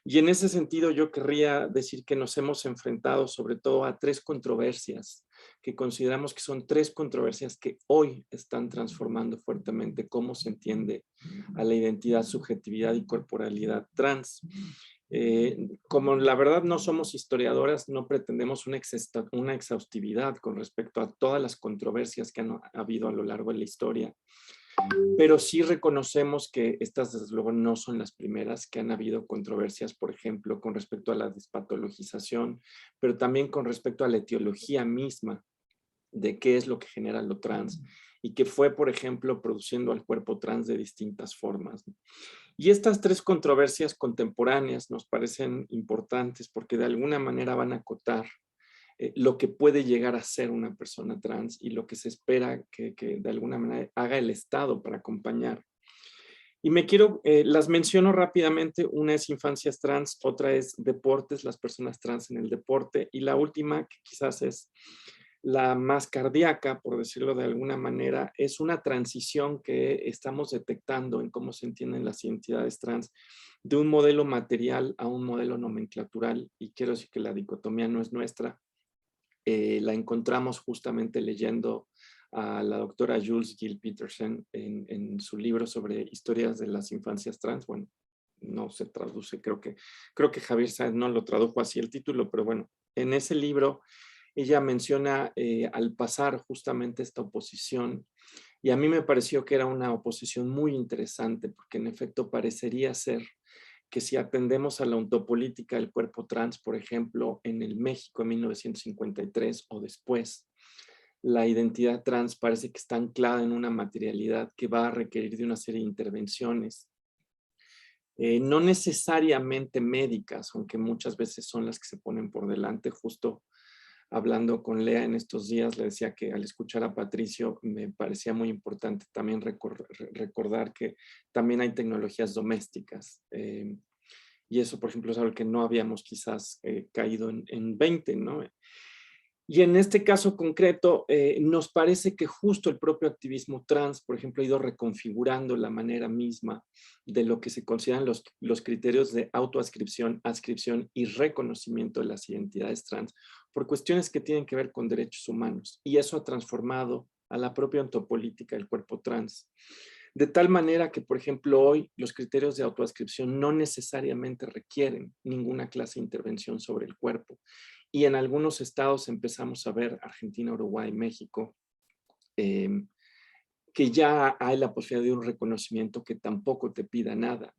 Y en ese sentido yo querría decir que nos hemos enfrentado sobre todo a 3 controversias, que consideramos que son 3 controversias que hoy están transformando fuertemente cómo se entiende a la identidad, subjetividad y corporalidad trans. Como la verdad no somos historiadoras, no pretendemos una exhaustividad con respecto a todas las controversias que han habido a lo largo de la historia, pero sí reconocemos que estas desde luego no son las primeras, que han habido controversias, por ejemplo, con respecto a la despatologización, pero también con respecto a la etiología misma de qué es lo que genera lo trans y que fue, por ejemplo, produciendo al cuerpo trans de distintas formas. Y estas 3 controversias contemporáneas nos parecen importantes porque de alguna manera van a acotar lo que puede llegar a ser una persona trans y lo que se espera que de alguna manera haga el Estado para acompañar. Y las menciono rápidamente. Una es infancias trans, otra es deportes, las personas trans en el deporte, y la última, que quizás es la más cardíaca, por decirlo de alguna manera, es una transición que estamos detectando en cómo se entienden las identidades trans de un modelo material a un modelo nomenclatural, y quiero decir que la dicotomía no es nuestra. La encontramos justamente leyendo a la doctora Jules Gill Peterson en su libro sobre historias de las infancias trans. Bueno, no se traduce, creo que Javier Sáenz no lo tradujo así el título, pero bueno, en ese libro ella menciona al pasar justamente esta oposición, y a mí me pareció que era una oposición muy interesante, porque en efecto parecería ser que si atendemos a la ontopolítica del cuerpo trans, por ejemplo, en el México en 1953 o después, la identidad trans parece que está anclada en una materialidad que va a requerir de una serie de intervenciones, no necesariamente médicas, aunque muchas veces son las que se ponen por delante. Justo hablando con Lea en estos días, le decía que al escuchar a Patricio me parecía muy importante también recordar que también hay tecnologías domésticas. Y eso, por ejemplo, es algo que no habíamos quizás caído en 20, ¿no? Y en este caso concreto, nos parece que justo el propio activismo trans, por ejemplo, ha ido reconfigurando la manera misma de lo que se consideran los criterios de autoascripción, adscripción y reconocimiento de las identidades trans, por cuestiones que tienen que ver con derechos humanos. Y eso ha transformado a la propia ontopolítica del cuerpo trans. De tal manera que, por ejemplo, hoy los criterios de autoascripción no necesariamente requieren ninguna clase de intervención sobre el cuerpo. Y en algunos estados empezamos a ver, Argentina, Uruguay, México, que ya hay la posibilidad de un reconocimiento que tampoco te pida nada.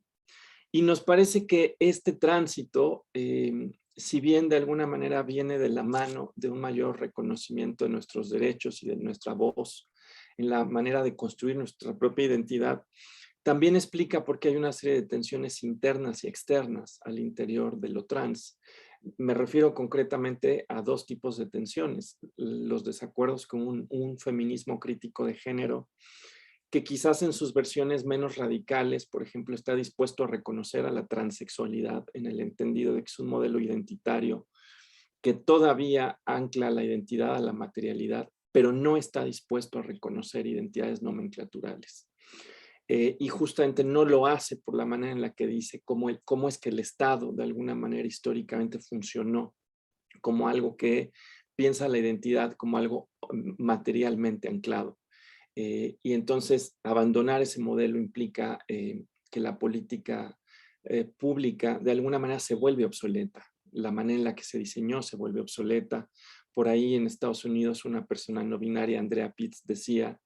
Y nos parece que este tránsito, si bien de alguna manera viene de la mano de un mayor reconocimiento de nuestros derechos y de nuestra voz en la manera de construir nuestra propia identidad, también explica por qué hay una serie de tensiones internas y externas al interior de lo trans. Me refiero concretamente a 2 tipos de tensiones: los desacuerdos con un feminismo crítico de género, que quizás en sus versiones menos radicales, por ejemplo, está dispuesto a reconocer a la transexualidad en el entendido de que es un modelo identitario que todavía ancla la identidad a la materialidad, pero no está dispuesto a reconocer identidades nomenclaturales. Y justamente no lo hace por la manera en la que dice cómo es que el Estado de alguna manera históricamente funcionó como algo que piensa la identidad como algo materialmente anclado. Y entonces abandonar ese modelo implica que la política pública de alguna manera se vuelve obsoleta. La manera en la que se diseñó se vuelve obsoleta, Por ahí en Estados Unidos una persona no binaria, Andrea Pitts, decía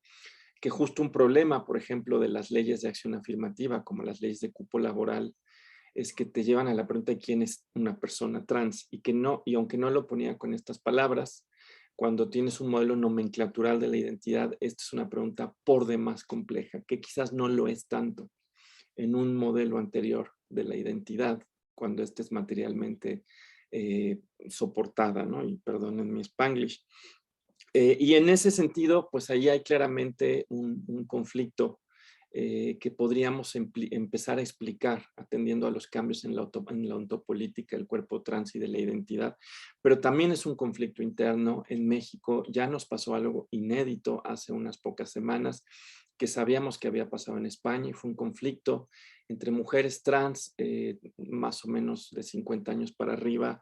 que justo un problema, por ejemplo, de las leyes de acción afirmativa, como las leyes de cupo laboral, es que te llevan a la pregunta de quién es una persona trans, y aunque no lo ponía con estas palabras, cuando tienes un modelo nomenclatural de la identidad, esta es una pregunta por demás compleja, que quizás no lo es tanto en un modelo anterior de la identidad, cuando esta es materialmente soportada, ¿no? Y perdonen mi Spanglish. Y en ese sentido, pues ahí hay claramente un conflicto que podríamos empezar a explicar atendiendo a los cambios en la ontopolítica del cuerpo trans y de la identidad, pero también es un conflicto interno. En México ya nos pasó algo inédito hace unas pocas semanas que sabíamos que había pasado en España, y fue un conflicto entre mujeres trans, más o menos de 50 años para arriba,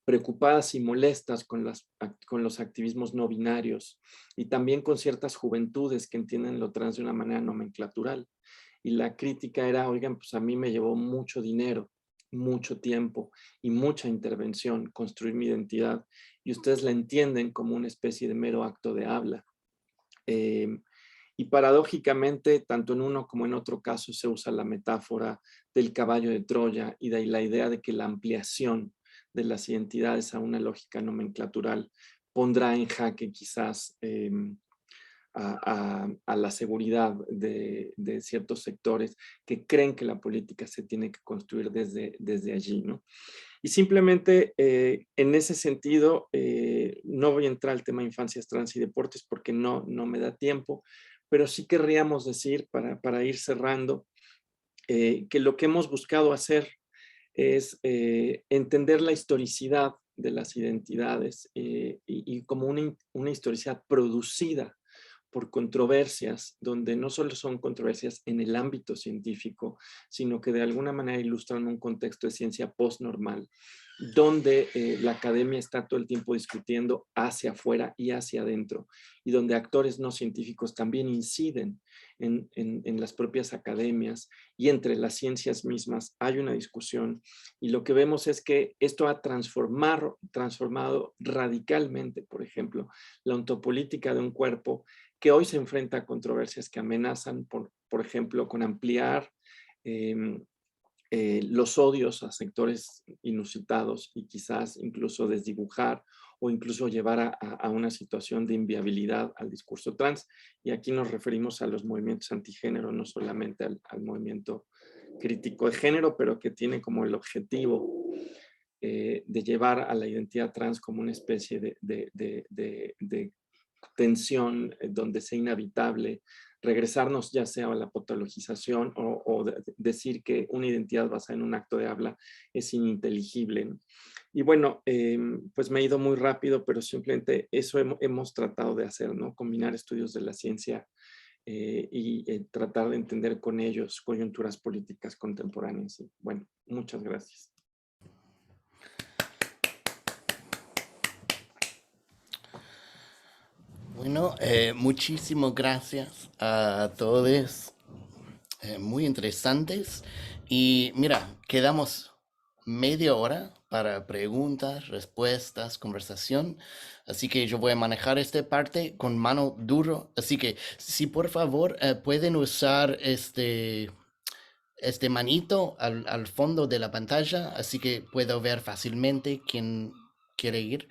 preocupadas y molestas con los activismos no binarios, y también con ciertas juventudes que entienden lo trans de una manera nomenclatural. Y la crítica era, oigan, pues a mí me llevó mucho dinero, mucho tiempo y mucha intervención construir mi identidad, y ustedes la entienden como una especie de mero acto de habla. Y paradójicamente, tanto en uno como en otro caso se usa la metáfora del caballo de Troya, y de ahí la idea de que la ampliación de las identidades a una lógica nomenclatural pondrá en jaque quizás a la seguridad de ciertos sectores que creen que la política se tiene que construir desde allí, ¿no? Y simplemente en ese sentido, no voy a entrar al tema de infancias trans y deportes porque no me da tiempo, pero sí querríamos decir, para ir cerrando, que lo que hemos buscado hacer es entender la historicidad de las identidades y como una historicidad producida por controversias, donde no solo son controversias en el ámbito científico, sino que de alguna manera ilustran un contexto de ciencia postnormal, donde la academia está todo el tiempo discutiendo hacia afuera y hacia adentro, y donde actores no científicos también inciden en las propias academias, y entre las ciencias mismas hay una discusión, y lo que vemos es que esto ha transformado radicalmente, por ejemplo, la ontopolítica de un cuerpo que hoy se enfrenta a controversias que amenazan, por ejemplo, con ampliar los odios a sectores inusitados, y quizás incluso desdibujar o incluso llevar a una situación de inviabilidad al discurso trans. Y aquí nos referimos a los movimientos antigénero, no solamente al movimiento crítico de género, pero que tiene como el objetivo de llevar a la identidad trans como una especie de tensión donde sea inevitable regresarnos ya sea a la patologización o decir que una identidad basada en un acto de habla es ininteligible, ¿no? Y bueno, pues me he ido muy rápido, pero simplemente eso hemos tratado de hacer, ¿no? Combinar estudios de la ciencia y tratar de entender con ellos coyunturas políticas contemporáneas. Y bueno, muchas gracias. Bueno, muchísimas gracias a todos, muy interesantes. Y mira, quedamos media hora para preguntas, respuestas, conversación. Así que yo voy a manejar esta parte con mano duro. Así que si por favor pueden usar este manito al fondo de la pantalla, así que puedo ver fácilmente quién quiere ir.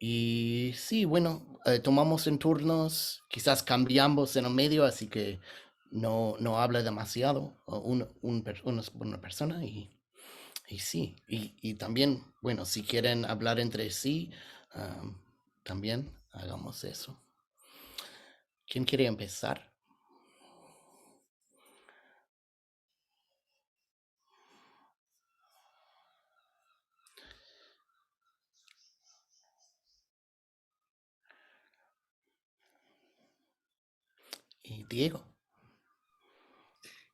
Y sí, bueno, tomamos en turnos, quizás cambiamos en el medio, así que no habla demasiado una persona y sí, y también, bueno, si quieren hablar entre sí, también hagamos eso. ¿Quién quiere empezar? Y Diego.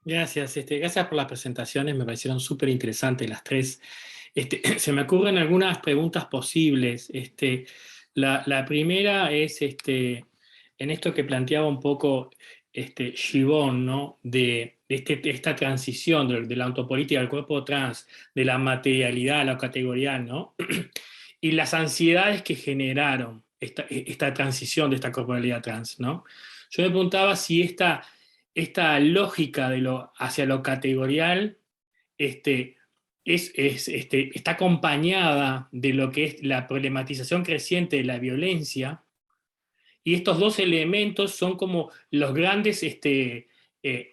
Gracias, gracias por las presentaciones, me parecieron súper interesantes las tres. Se me ocurren algunas preguntas posibles. La primera es en esto que planteaba un poco Gibbon, ¿no? De esta transición de la autopolítica al cuerpo trans, de la materialidad a la categorial, ¿no? Y las ansiedades que generaron. esta transición de esta corporalidad trans, ¿no? Yo me preguntaba si esta lógica hacia lo categorial está acompañada de lo que es la problematización creciente de la violencia, y estos dos elementos son como los grandes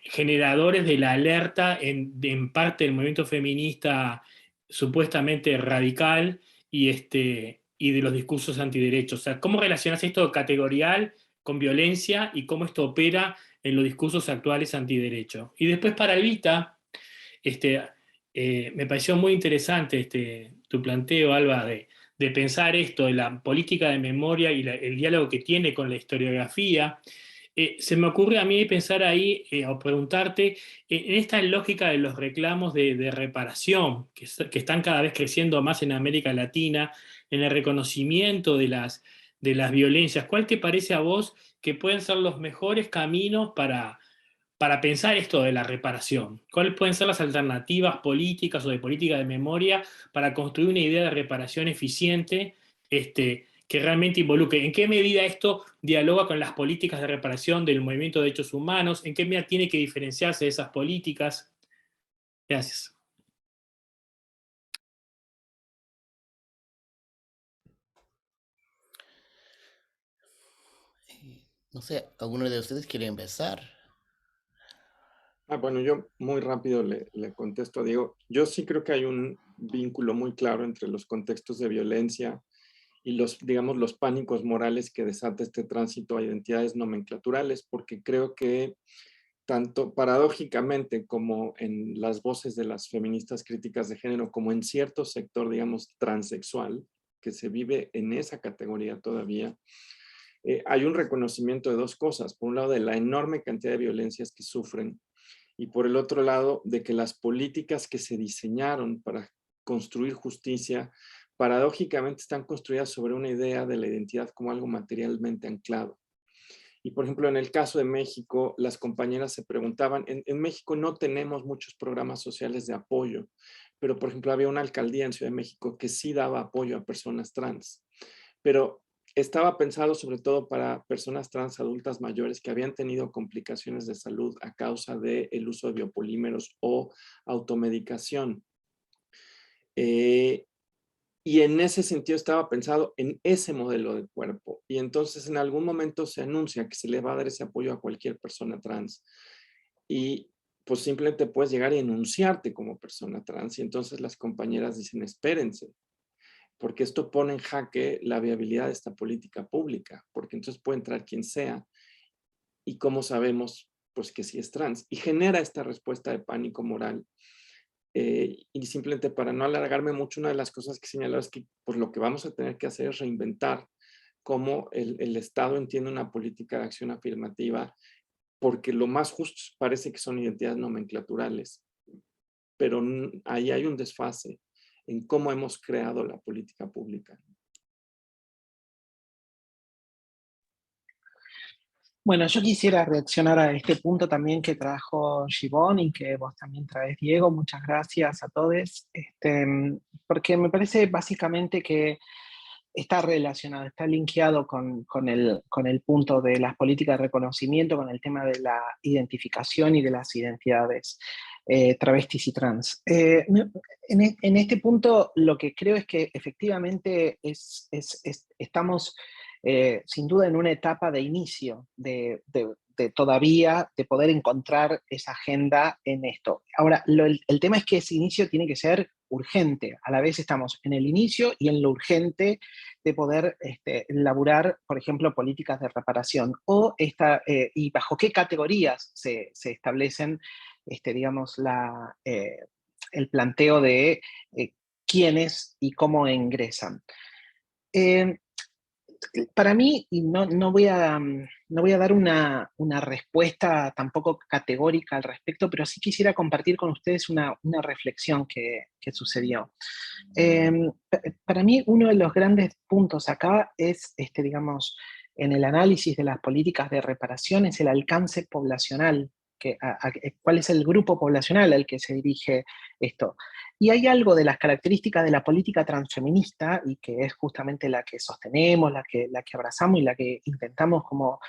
generadores de la alerta en parte del movimiento feminista supuestamente radical y de los discursos antiderechos. O sea, ¿cómo relacionas esto categorial con violencia y cómo esto opera en los discursos actuales antiderechos? Y después para Evita, me pareció muy interesante tu planteo, Alba, de pensar esto, de la política de memoria y el diálogo que tiene con la historiografía. Se me ocurre a mí pensar ahí, o preguntarte, en esta lógica de los reclamos de reparación, que están cada vez creciendo más en América Latina, en el reconocimiento de las violencias, ¿cuál te parece a vos que pueden ser los mejores caminos para pensar esto de la reparación? ¿Cuáles pueden ser las alternativas políticas o de política de memoria para construir una idea de reparación eficiente que realmente involucre? ¿En qué medida esto dialoga con las políticas de reparación del movimiento de derechos humanos? ¿En qué medida tiene que diferenciarse de esas políticas? Gracias. No sé, ¿alguno de ustedes quiere empezar? Bueno, yo muy rápido le contesto a Diego. Yo sí creo que hay un vínculo muy claro entre los contextos de violencia y digamos, los pánicos morales que desata este tránsito a identidades nomenclaturales, porque creo que tanto paradójicamente como en las voces de las feministas críticas de género, como en cierto sector, digamos, transexual, que se vive en esa categoría todavía, hay un reconocimiento de dos cosas. Por un lado, de la enorme cantidad de violencias que sufren, y por el otro lado, de que las políticas que se diseñaron para construir justicia, paradójicamente están construidas sobre una idea de la identidad como algo materialmente anclado. Y por ejemplo, en el caso de México, las compañeras se preguntaban, en México no tenemos muchos programas sociales de apoyo, pero por ejemplo había una alcaldía en Ciudad de México que sí daba apoyo a personas trans, pero estaba pensado sobre todo para personas trans adultas mayores que habían tenido complicaciones de salud a causa del uso de biopolímeros o automedicación. Y en ese sentido estaba pensado en ese modelo de cuerpo. Y entonces en algún momento se anuncia que se le va a dar ese apoyo a cualquier persona trans. Y pues simplemente puedes llegar y enunciarte como persona trans. Y entonces las compañeras dicen, espérense, porque esto pone en jaque la viabilidad de esta política pública, porque entonces puede entrar quien sea. Y cómo sabemos, pues que sí es trans. Y genera esta respuesta de pánico moral. Y simplemente para no alargarme mucho, una de las cosas que señalaba es que pues, lo que vamos a tener que hacer es reinventar cómo el Estado entiende una política de acción afirmativa, porque lo más justo parece que son identidades nomenclaturales, pero ahí hay un desfase en cómo hemos creado la política pública. Bueno, yo quisiera reaccionar a este punto también que trajo Gibón y que vos también traes, Diego. Muchas gracias a todos, porque me parece básicamente que está relacionado, está linkeado con el punto de las políticas de reconocimiento, con el tema de la identificación y de las identidades travestis y trans. En este punto lo que creo es que efectivamente estamos sin duda en una etapa de inicio de todavía de poder encontrar esa agenda en esto. Ahora, el tema es que ese inicio tiene que ser urgente. A la vez estamos en el inicio y en lo urgente de poder elaborar, por ejemplo, políticas de reparación y bajo qué categorías se establecen, digamos, el planteo de quiénes y cómo ingresan. Para mí, y no voy a dar una respuesta tampoco categórica al respecto, pero sí quisiera compartir con ustedes una reflexión que sucedió. Para mí, uno de los grandes puntos acá es, digamos, en el análisis de las políticas de reparación, es el alcance poblacional cuál es el grupo poblacional al que se dirige esto. Y hay algo de las características de la política transfeminista, y que es justamente la que sostenemos, la que abrazamos y la que intentamos como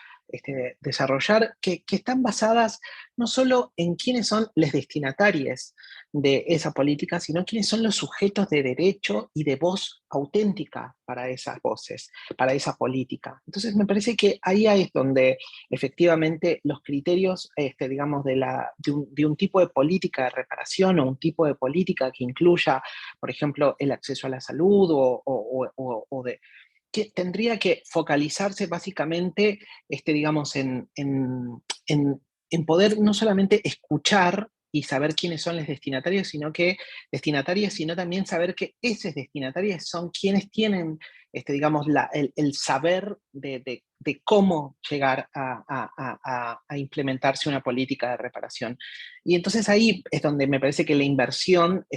desarrollar, que están basadas no solo en quiénes son los destinatarios de esa política, sino quiénes son los sujetos de derecho y de voz auténtica para esas voces, para esa política. Entonces me parece que ahí es donde efectivamente los criterios, digamos, de un tipo de política de reparación o un tipo de política que incluya, por ejemplo, el acceso a la salud que tendría que focalizarse básicamente, digamos, en poder no solamente escuchar y saber quiénes son los destinatarios, sino también saber que esos destinatarios son quienes tienen, digamos, el saber de cómo llegar a implementarse una política de reparación. Y entonces ahí es donde me parece que la inversión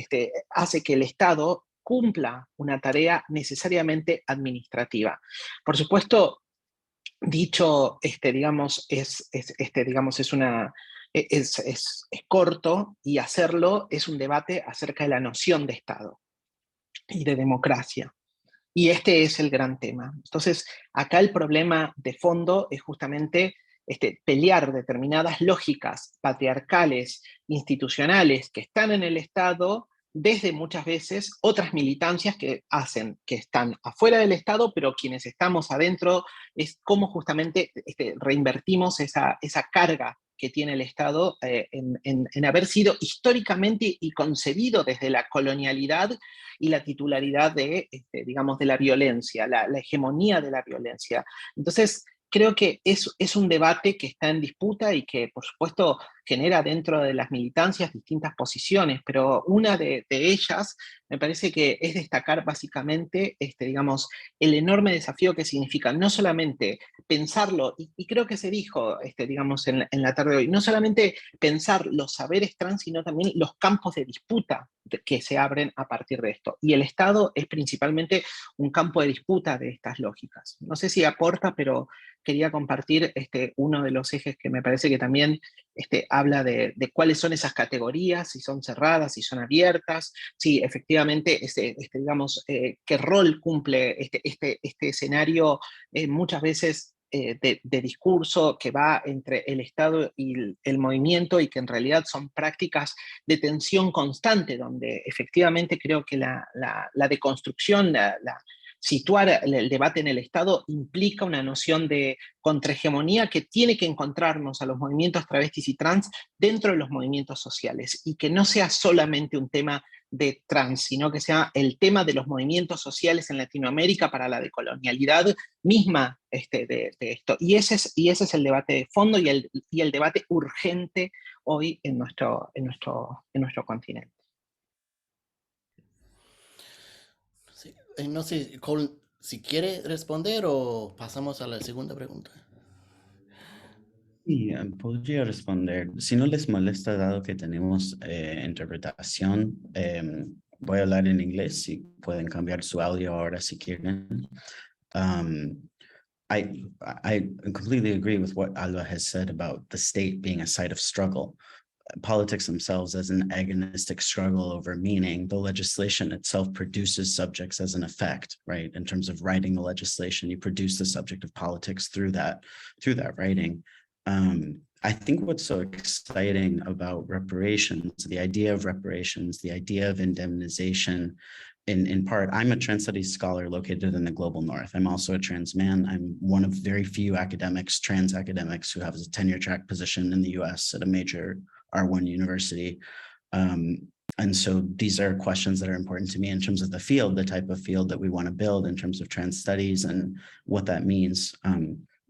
hace que el Estado cumpla una tarea necesariamente administrativa. Por supuesto, dicho, digamos, es corto, y hacerlo es un debate acerca de la noción de Estado y de democracia. Y este es el gran tema. Entonces, acá el problema de fondo es justamente pelear determinadas lógicas patriarcales, institucionales, que están en el Estado, desde muchas veces otras militancias que están afuera del Estado, pero quienes estamos adentro, es cómo justamente reinvertimos esa carga que tiene el Estado en haber sido históricamente y concebido desde la colonialidad y la titularidad digamos, de la violencia, la hegemonía de la violencia. Entonces, creo que es un debate que está en disputa y que, por supuesto, genera dentro de las militancias distintas posiciones, pero una de ellas me parece que es destacar básicamente, digamos, el enorme desafío que significa no solamente pensarlo, y creo que se dijo, digamos, en la tarde de hoy, no solamente pensar los saberes trans, sino también los campos de disputa que se abren a partir de esto. Y el Estado es principalmente un campo de disputa de estas lógicas. No sé si aporta, pero quería compartir uno de los ejes que me parece que también habla de cuáles son esas categorías, si son cerradas, si son abiertas, si efectivamente, digamos, qué rol cumple este escenario muchas veces de discurso que va entre el Estado y el movimiento, y que en realidad son prácticas de tensión constante, donde efectivamente creo que la deconstrucción, situar el debate en el Estado implica una noción de contrahegemonía que tiene que encontrarnos a los movimientos travestis y trans dentro de los movimientos sociales, y que no sea solamente un tema de trans, sino que sea el tema de los movimientos sociales en Latinoamérica para la decolonialidad misma de esto. Y ese es el debate de fondo y el debate urgente hoy en nuestro continente. Sí, no sé, Cole, si quiere responder o pasamos a la segunda pregunta. Sí, podría responder. Si no les molesta, dado que tenemos interpretación, voy a hablar en inglés, si pueden cambiar su audio ahora si quieren. I completely agree with what Alba has said about the state being a site of struggle. Politics themselves as an agonistic struggle over meaning. The legislation itself produces subjects as an effect, right? In terms of writing the legislation, you produce the subject of politics through that writing. I think what's so exciting about reparations, the idea of reparations, the idea of indemnization, in part, I'm a trans studies scholar located in the global north. I'm also a trans man. I'm one of very few academics, trans academics, who have a tenure track position in the US at a major R1 university. And so these are questions that are important to me in terms of the field, the type of field that we want to build in terms of trans studies and what that means.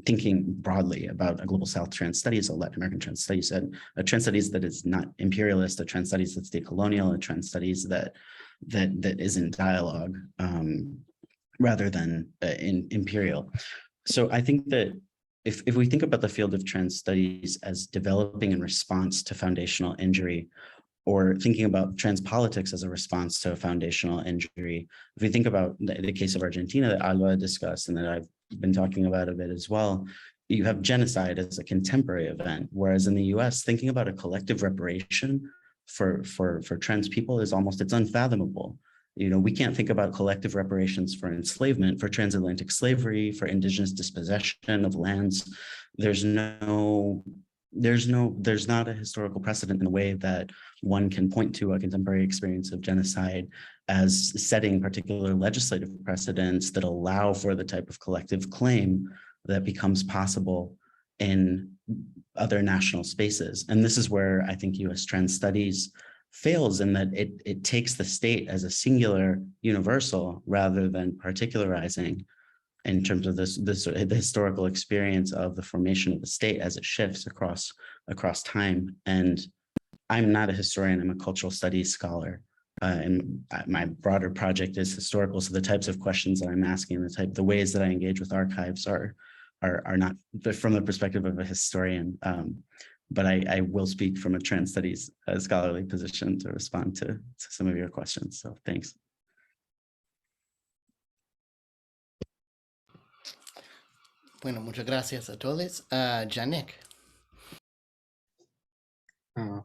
Thinking broadly about a global South trans studies, a Latin American trans studies, and a trans studies that is not imperialist, a trans studies that's decolonial, a trans studies that is in dialogue rather than imperial. So I think that if we think about the field of trans studies as developing in response to foundational injury, or thinking about trans politics as a response to a foundational injury, if we think about the case of Argentina that Alba discussed and that I've been talking about a bit as well, you have genocide as a contemporary event, whereas in the US, thinking about a collective reparation for trans people is almost, it's unfathomable. You know, we can't think about collective reparations for enslavement, for transatlantic slavery, for indigenous dispossession of lands. There's not a historical precedent in the way that one can point to a contemporary experience of genocide as setting particular legislative precedents that allow for the type of collective claim that becomes possible in other national spaces. And this is where I think US trans studies fails, in that it takes the state as a singular universal rather than particularizing in terms of the historical experience of the formation of the state as it shifts across time. And I'm not a historian, I'm a cultural studies scholar. And my broader project is historical. So the types of questions that I'm asking, the ways that I engage with archives are not from the perspective of a historian. But I will speak from a trans studies scholarly position to respond to some of your questions. So thanks. Bueno, muchas gracias a todos. Janek.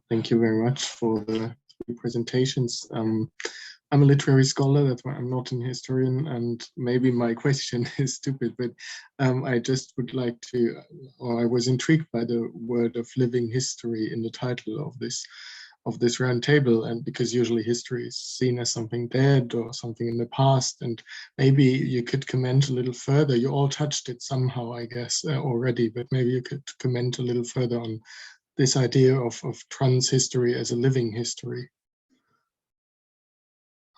Thank you very much for the presentations. I'm a literary scholar, that's why I'm not an historian, and maybe my question is stupid, but I just would like to, or I was intrigued by the word of living history in the title of this roundtable, and because usually history is seen as something dead or something in the past, and maybe you could comment a little further. You all touched it somehow, I guess, already, but maybe you could comment a little further on this idea of trans history as a living history.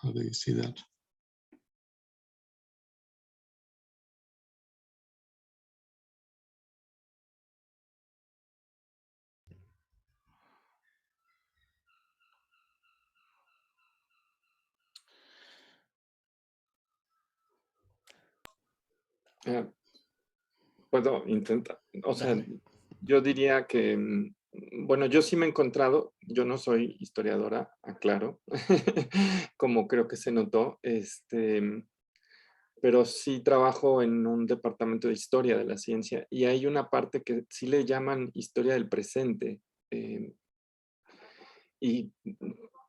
How do you see that? Puedo intentar, o sea, Dale. yo diría que, bueno, yo sí me he encontrado, yo no soy historiadora, aclaro, como creo que se notó, pero sí trabajo en un departamento de historia de la ciencia y hay una parte que sí le llaman historia del presente. Y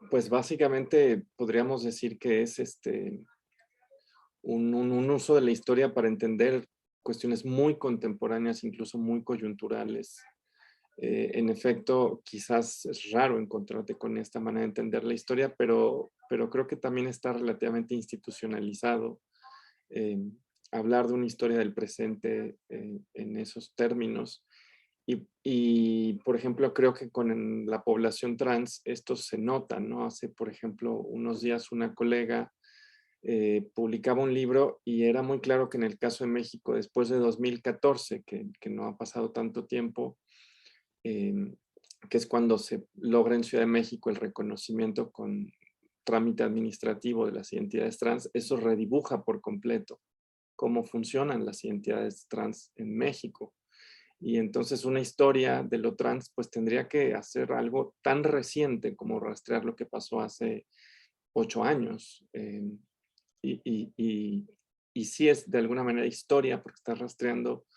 pues básicamente podríamos decir que es un uso de la historia para entender cuestiones muy contemporáneas, incluso muy coyunturales. En efecto, quizás es raro encontrarte con esta manera de entender la historia, pero creo que también está relativamente institucionalizado. Hablar de una historia del presente en esos términos. Y, por ejemplo, creo que con la población trans esto se nota, ¿no? Hace, por ejemplo, unos días una colega publicaba un libro y era muy claro que en el caso de México, después de 2014, que no ha pasado tanto tiempo, que es cuando se logra en Ciudad de México el reconocimiento con trámite administrativo de las identidades trans, eso redibuja por completo cómo funcionan las identidades trans en México. Y entonces una historia de lo trans pues tendría que hacer algo tan reciente como rastrear lo que pasó hace 8 años. Y sí es de alguna manera historia porque está rastreando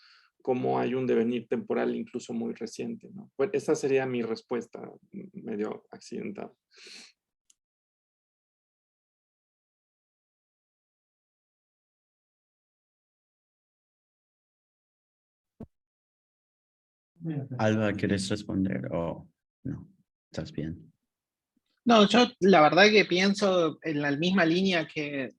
cómo hay un devenir temporal incluso muy reciente, ¿no? Pues esa sería mi respuesta medio accidental. Alba, ¿quieres responder o no? ¿Estás bien? No, yo la verdad que pienso en la misma línea que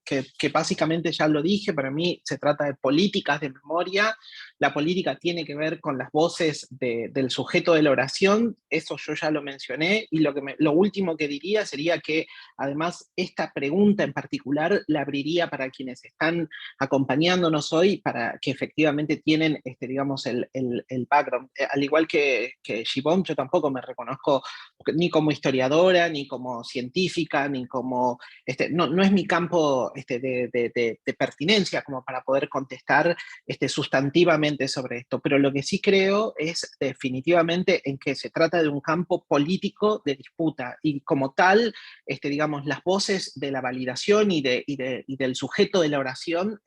básicamente ya lo dije. Para mí se trata de políticas de memoria. La política tiene que ver con las voces del sujeto de la oración, eso yo ya lo mencioné, y lo último que diría sería que además esta pregunta en particular la abriría para quienes están acompañándonos hoy, para que efectivamente tienen digamos, el background. Al igual que Shibom, yo tampoco me reconozco ni como historiadora, ni como científica, ni como... no es mi campo de pertinencia como para poder contestar sustantivamente profundamente sobre esto, pero lo que sí creo es definitivamente en que se trata de un campo político de disputa y como tal, digamos, las voces de la validación y del sujeto de la oración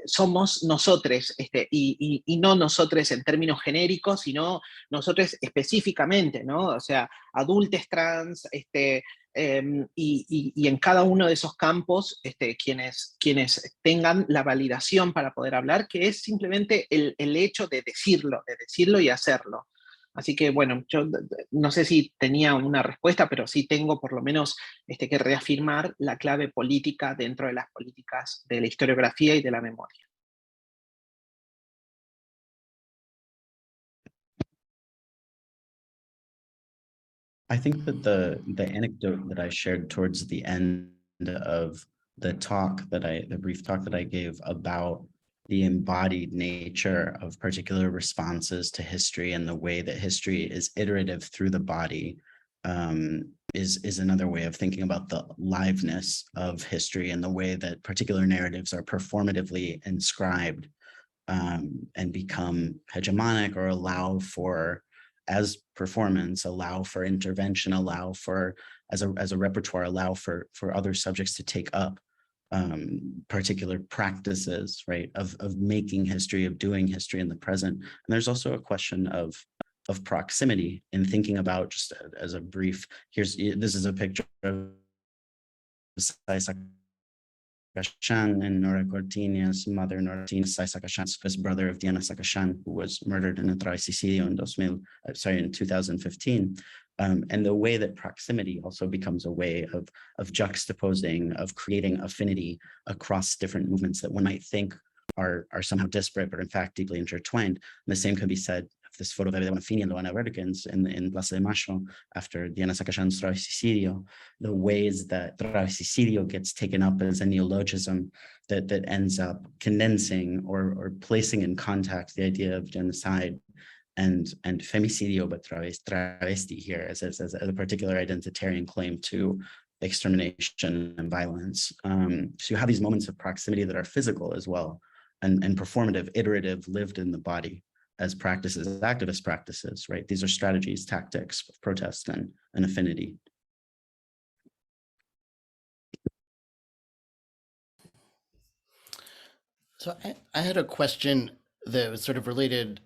somos nosotros, y no nosotros en términos genéricos, sino nosotros específicamente, ¿no? O sea, adultos trans, y en cada uno de esos campos, quienes tengan la validación para poder hablar, que es simplemente el hecho de decirlo y hacerlo. Así que bueno, yo no sé si tenía una respuesta, pero sí tengo por lo menos que reafirmar la clave política dentro de las políticas de la historiografía y de la memoria. I think that the anecdote that I shared towards the end of the brief talk that I gave about the embodied nature of particular responses to history and the way that history is iterative through the body is another way of thinking about the liveness of history and the way that particular narratives are performatively inscribed and become hegemonic or allow for, as performance, allow for intervention, allow for, as a repertoire, allow for other subjects to take up particular practices, right, of making history, of doing history in the present. And there's also a question of proximity in thinking about, just as a brief, this is a picture of Sai Sakashan and Nora Cortinia's mother, Nora Sai Sakashan's brother of Diana Sakashan, who was murdered in a travesticidio in 2015. And the way that proximity also becomes a way of juxtaposing, of creating affinity across different movements that one might think are somehow disparate, but in fact deeply intertwined. And the same can be said of this photo de Bonafini and Luana Verkens in Plaza de Mayo after Diana Sakashan's travesticidio, the ways that travesticidio gets taken up as a neologism that ends up condensing or placing in contact the idea of genocide and femicidio, but travesti here as a particular identitarian claim to extermination and violence. So you have these moments of proximity that are physical as well, and performative, iterative, lived in the body as practices, as activist practices, right? These are strategies, tactics of protest and affinity. So I had a question that was sort of related,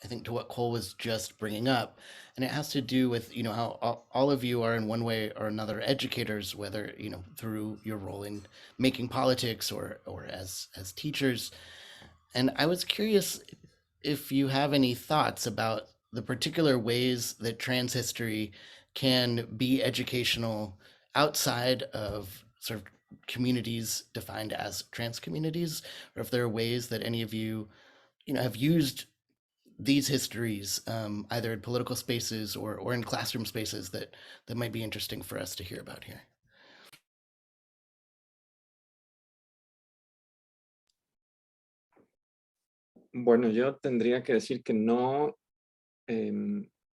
I think, to what Cole was just bringing up, and it has to do with, you know, how all of you are in one way or another educators, whether, you know, through your role in making politics or as teachers. And I was curious if you have any thoughts about the particular ways that trans history can be educational outside of sort of communities defined as trans communities, or if there are ways that any of you, you know, have used these histories either in political spaces or in classroom spaces that might be interesting for us to hear about here. Bueno, yo tendría que decir que no,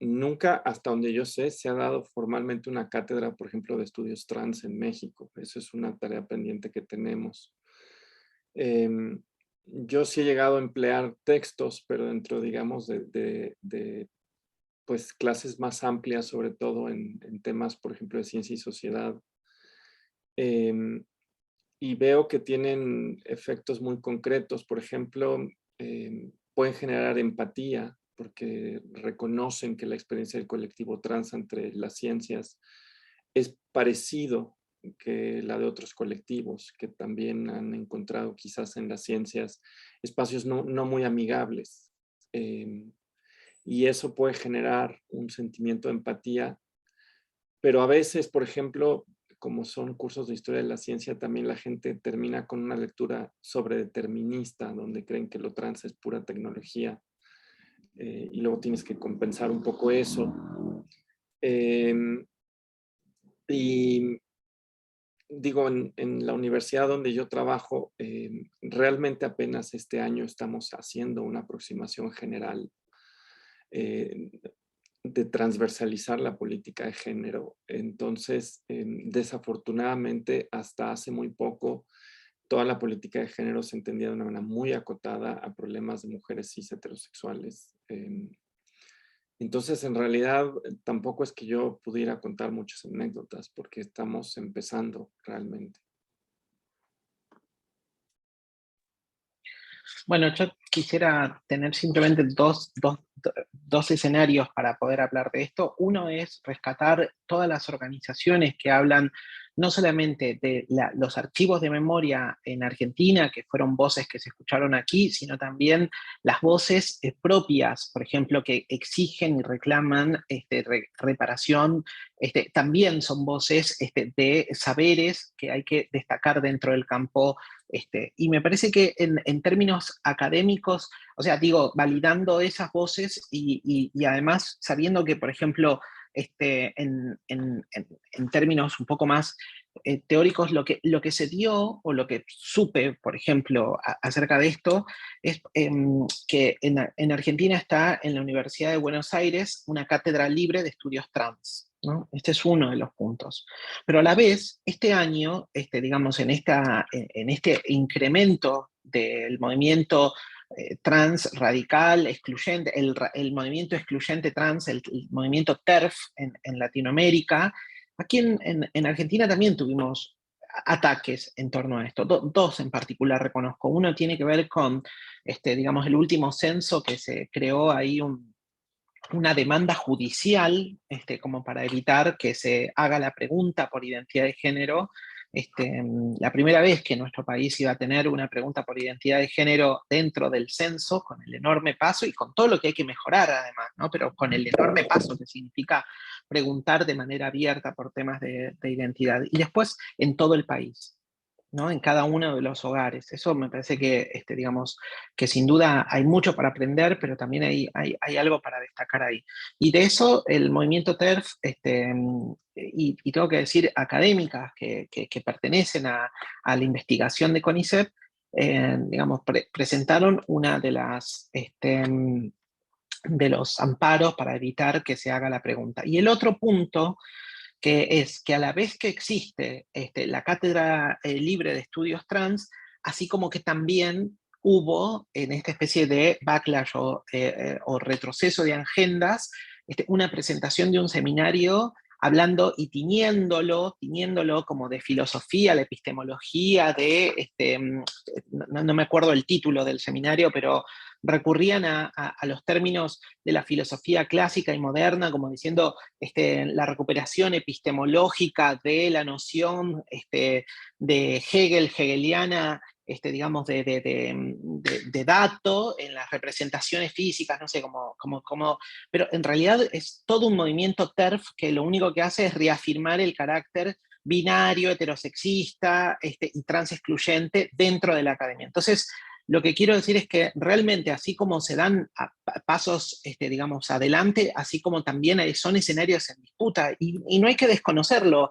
nunca, hasta donde yo sé, se ha dado formalmente una cátedra, por ejemplo, de estudios trans en México. Eso es una tarea pendiente que tenemos. Yo sí he llegado a emplear textos, pero dentro, digamos, de pues, clases más amplias, sobre todo en temas, por ejemplo, de ciencia y sociedad. Y veo que tienen efectos muy concretos. Por ejemplo, pueden generar empatía porque reconocen que la experiencia del colectivo trans entre las ciencias es parecido que la de otros colectivos que también han encontrado quizás en las ciencias espacios no muy amigables. Y eso puede generar un sentimiento de empatía, pero a veces, por ejemplo, como son cursos de historia de la ciencia, también la gente termina con una lectura sobredeterminista, donde creen que lo trans es pura tecnología, y luego tienes que compensar un poco eso. Y digo, en la universidad donde yo trabajo, realmente apenas este año estamos haciendo una aproximación general de transversalizar la política de género. Entonces, desafortunadamente, hasta hace muy poco, toda la política de género se entendía de una manera muy acotada a problemas de mujeres cis heterosexuales. Entonces, en realidad, tampoco es que yo pudiera contar muchas anécdotas, porque estamos empezando realmente. Bueno, yo quisiera tener simplemente dos escenarios para poder hablar de esto. Uno es rescatar todas las organizaciones que hablan no solamente de los archivos de memoria en Argentina, que fueron voces que se escucharon aquí, sino también las voces propias, por ejemplo, que exigen y reclaman reparación. También son voces de saberes que hay que destacar dentro del campo. Y me parece que en términos académicos, o sea, digo, validando esas voces y además sabiendo que, por ejemplo, en términos un poco más teóricos, lo que se dio, o lo que supe, por ejemplo, acerca de esto, es que en Argentina está en la Universidad de Buenos Aires una cátedra libre de estudios trans, ¿no? Este es uno de los puntos. Pero a la vez, este año, digamos, en este incremento del movimiento trans radical, excluyente, el movimiento excluyente trans, el movimiento TERF en Latinoamérica, aquí en Argentina también tuvimos ataques en torno a esto. Dos en particular reconozco. Uno tiene que ver con, digamos, el último censo que se creó ahí una demanda judicial, como para evitar que se haga la pregunta por identidad de género. La primera vez que nuestro país iba a tener una pregunta por identidad de género dentro del censo, con el enorme paso y con todo lo que hay que mejorar además, ¿no? Pero con el enorme paso que significa preguntar de manera abierta por temas de identidad. Y después en todo el país, ¿no? En cada uno de los hogares. Eso me parece que, digamos, que sin duda hay mucho para aprender, pero también hay algo para destacar ahí. Y de eso el movimiento TERF, y tengo que decir académicas que pertenecen a la investigación de CONICET, digamos, presentaron una de los amparos para evitar que se haga la pregunta. Y el otro punto, que es que a la vez que existe la Cátedra Libre de Estudios Trans, así como que también hubo en esta especie de backlash o retroceso de agendas, una presentación de un seminario hablando y tiñéndolo como de filosofía, la epistemología, no me acuerdo el título del seminario, pero recurrían a los términos de la filosofía clásica y moderna, como diciendo la recuperación epistemológica de la noción de hegeliana, digamos, de dato en las representaciones físicas, no sé, pero en realidad es todo un movimiento TERF que lo único que hace es reafirmar el carácter binario, heterosexista y transexcluyente dentro de la academia. Entonces, lo que quiero decir es que realmente, así como se dan pasos, digamos, adelante, así como también son escenarios en disputa, y no hay que desconocerlo.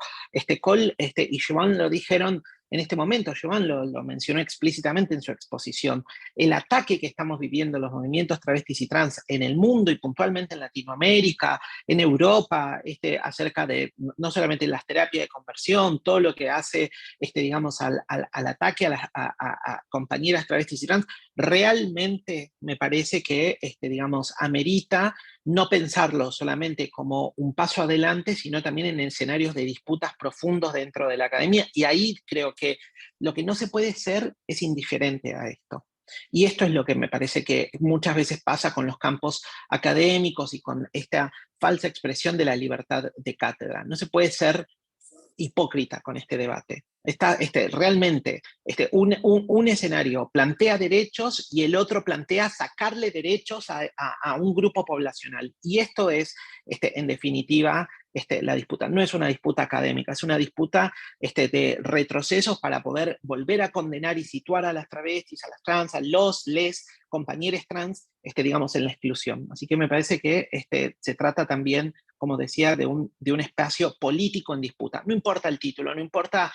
Cole y Joan lo dijeron en este momento, Joan lo mencionó explícitamente en su exposición. El ataque que estamos viviendo los movimientos travestis y trans en el mundo y puntualmente en Latinoamérica, en Europa, acerca de no solamente las terapias de conversión, todo lo que hace, digamos, al ataque a compañeras travestis y trans, realmente me parece que, digamos, amerita no pensarlo solamente como un paso adelante, sino también en escenarios de disputas profundos dentro de la academia, y ahí creo que lo que no se puede ser es indiferente a esto. Y esto es lo que me parece que muchas veces pasa con los campos académicos y con esta falsa expresión de la libertad de cátedra. No se puede ser hipócrita con este debate. Realmente un escenario plantea derechos y el otro plantea sacarle derechos a un grupo poblacional. Y esto es, en definitiva, la disputa. No es una disputa académica, es una disputa de retrocesos para poder volver a condenar y situar a las travestis, a las trans, a les compañeros trans, digamos, en la exclusión. Así que me parece que se trata también, como decía, de un espacio político en disputa. No importa el título, no importa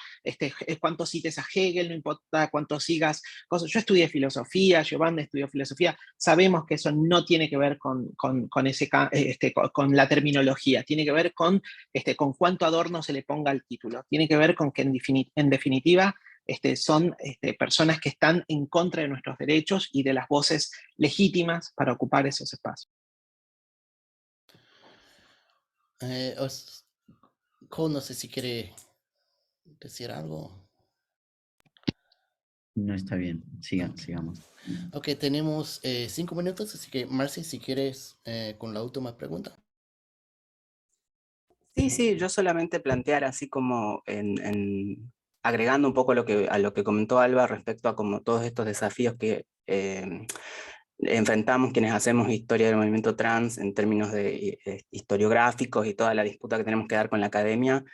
cuánto cites a Hegel, no importa cuánto sigas cosas. Yo estudié filosofía, Giovanni estudió filosofía, sabemos que eso no tiene que ver con la terminología, tiene que ver con cuánto adorno se le ponga al título, tiene que ver con que en definitiva son personas que están en contra de nuestros derechos y de las voces legítimas para ocupar esos espacios. Cole, no sé si quiere decir algo. No está bien, sigamos. Ok, tenemos 5 minutos, así que Marcy, si quieres con la última pregunta. Sí, yo solamente plantear así como agregando un poco a lo que comentó Alba respecto a como todos estos desafíos que enfrentamos quienes hacemos historia del movimiento trans en términos de historiográficos y toda la disputa que tenemos que dar con la academia.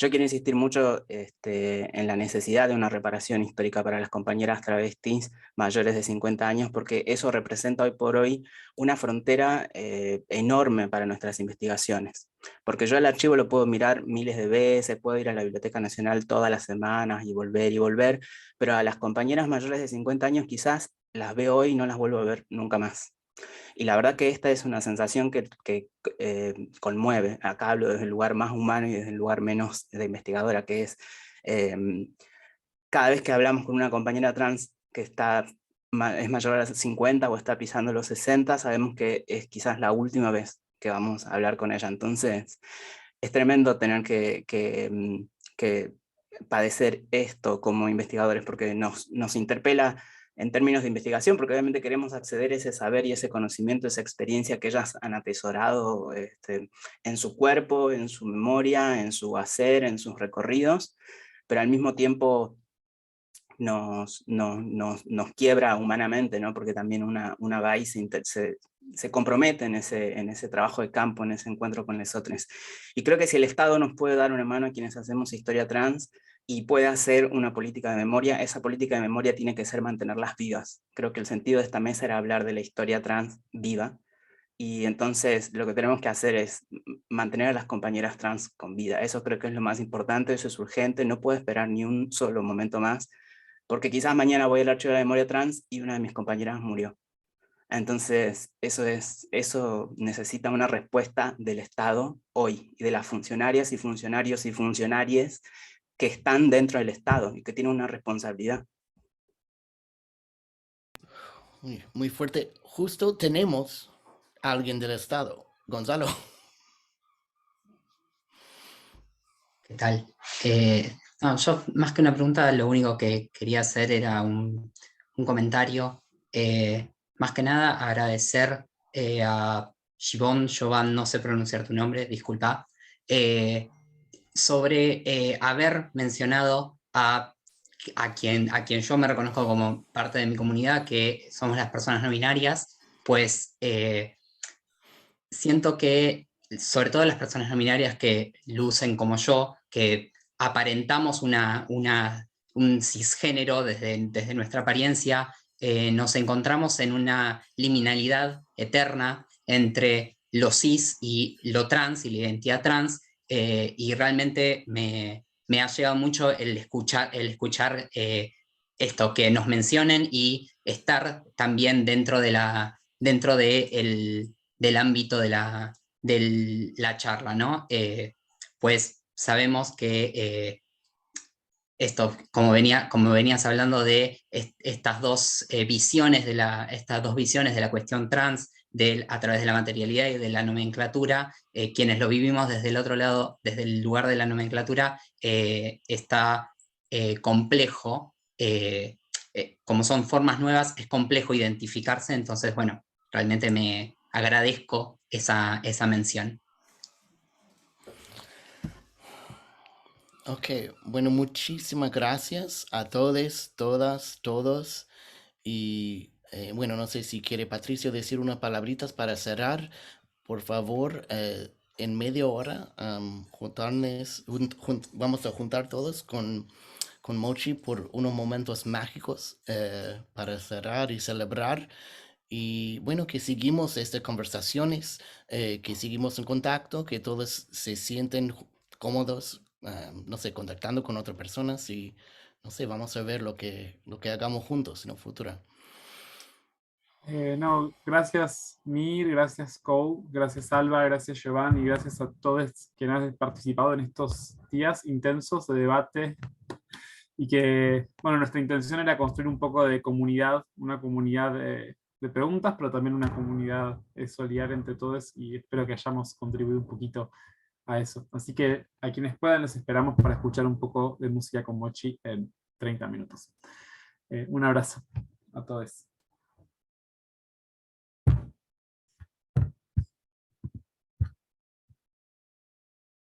Yo quiero insistir mucho en la necesidad de una reparación histórica para las compañeras travestis mayores de 50 años, porque eso representa hoy por hoy una frontera enorme para nuestras investigaciones. Porque yo el archivo lo puedo mirar miles de veces, puedo ir a la Biblioteca Nacional todas las semanas y volver, pero a las compañeras mayores de 50 años quizás las veo hoy y no las vuelvo a ver nunca más. Y la verdad que esta es una sensación que conmueve. Acá hablo desde el lugar más humano y desde el lugar menos de investigadora, que es cada vez que hablamos con una compañera trans que es mayor a los 50 o está pisando los 60, sabemos que es quizás la última vez que vamos a hablar con ella. Entonces es tremendo tener que padecer esto como investigadores, porque nos interpela en términos de investigación, porque obviamente queremos acceder a ese saber y ese conocimiento, esa experiencia que ellas han atesorado en su cuerpo, en su memoria, en su hacer, en sus recorridos, pero al mismo tiempo nos quiebra humanamente, ¿no? Porque también una va y se compromete en ese trabajo de campo, en ese encuentro con los otros. Y creo que si el Estado nos puede dar una mano a quienes hacemos historia trans y puede hacer una política de memoria, esa política de memoria tiene que ser mantenerlas vivas. Creo que el sentido de esta mesa era hablar de la historia trans viva, y entonces lo que tenemos que hacer es mantener a las compañeras trans con vida. Eso creo que es lo más importante, eso es urgente, no puedo esperar ni un solo momento más, porque quizás mañana voy al archivo de la memoria trans y una de mis compañeras murió. Entonces, eso necesita una respuesta del Estado hoy, y de las funcionarias y funcionarios y funcionarias que están dentro del Estado y que tienen una responsabilidad. Muy fuerte. Justo tenemos a alguien del Estado. Gonzalo. ¿Qué tal? No, yo más que una pregunta, lo único que quería hacer era un comentario. Más que nada agradecer a Jovan, no sé pronunciar tu nombre, disculpa, sobre haber mencionado a quien yo me reconozco como parte de mi comunidad, que somos las personas no binarias, pues siento que sobre todo las personas no binarias que lucen como yo, que aparentamos un cisgénero desde nuestra apariencia, nos encontramos en una liminalidad eterna entre lo cis y lo trans y la identidad trans, y realmente me ha llegado mucho el escuchar esto, que nos mencionen y estar también dentro del ámbito de la charla, ¿no? Pues sabemos que esto, como venías hablando de estas dos visiones de la cuestión trans, a través de la materialidad y de la nomenclatura, quienes lo vivimos desde el otro lado, desde el lugar de la nomenclatura, está complejo, como son formas nuevas, es complejo identificarse, entonces, bueno, realmente me agradezco esa mención. Ok, bueno, muchísimas gracias a todos, todas, todos. Y bueno, no sé si quiere Patricio decir unas palabritas para cerrar. Por favor, en media hora, vamos a juntar todos con Mochi por unos momentos mágicos para cerrar y celebrar. Y bueno, que seguimos estas conversaciones, que seguimos en contacto, que todos se sienten cómodos, no sé, contactando con otras personas y, no sé, vamos a ver lo que hagamos juntos en el futuro. No, gracias Mir, gracias Cole, gracias Alba, gracias Giovanni, y gracias a todos quienes han participado en estos días intensos de debate y que, bueno, nuestra intención era construir un poco de comunidad, una comunidad de preguntas, pero también una comunidad solidaria entre todos, y espero que hayamos contribuido un poquito a eso. Así que a quienes puedan los esperamos para escuchar un poco de música con Mochi en 30 minutos. Un abrazo a todos.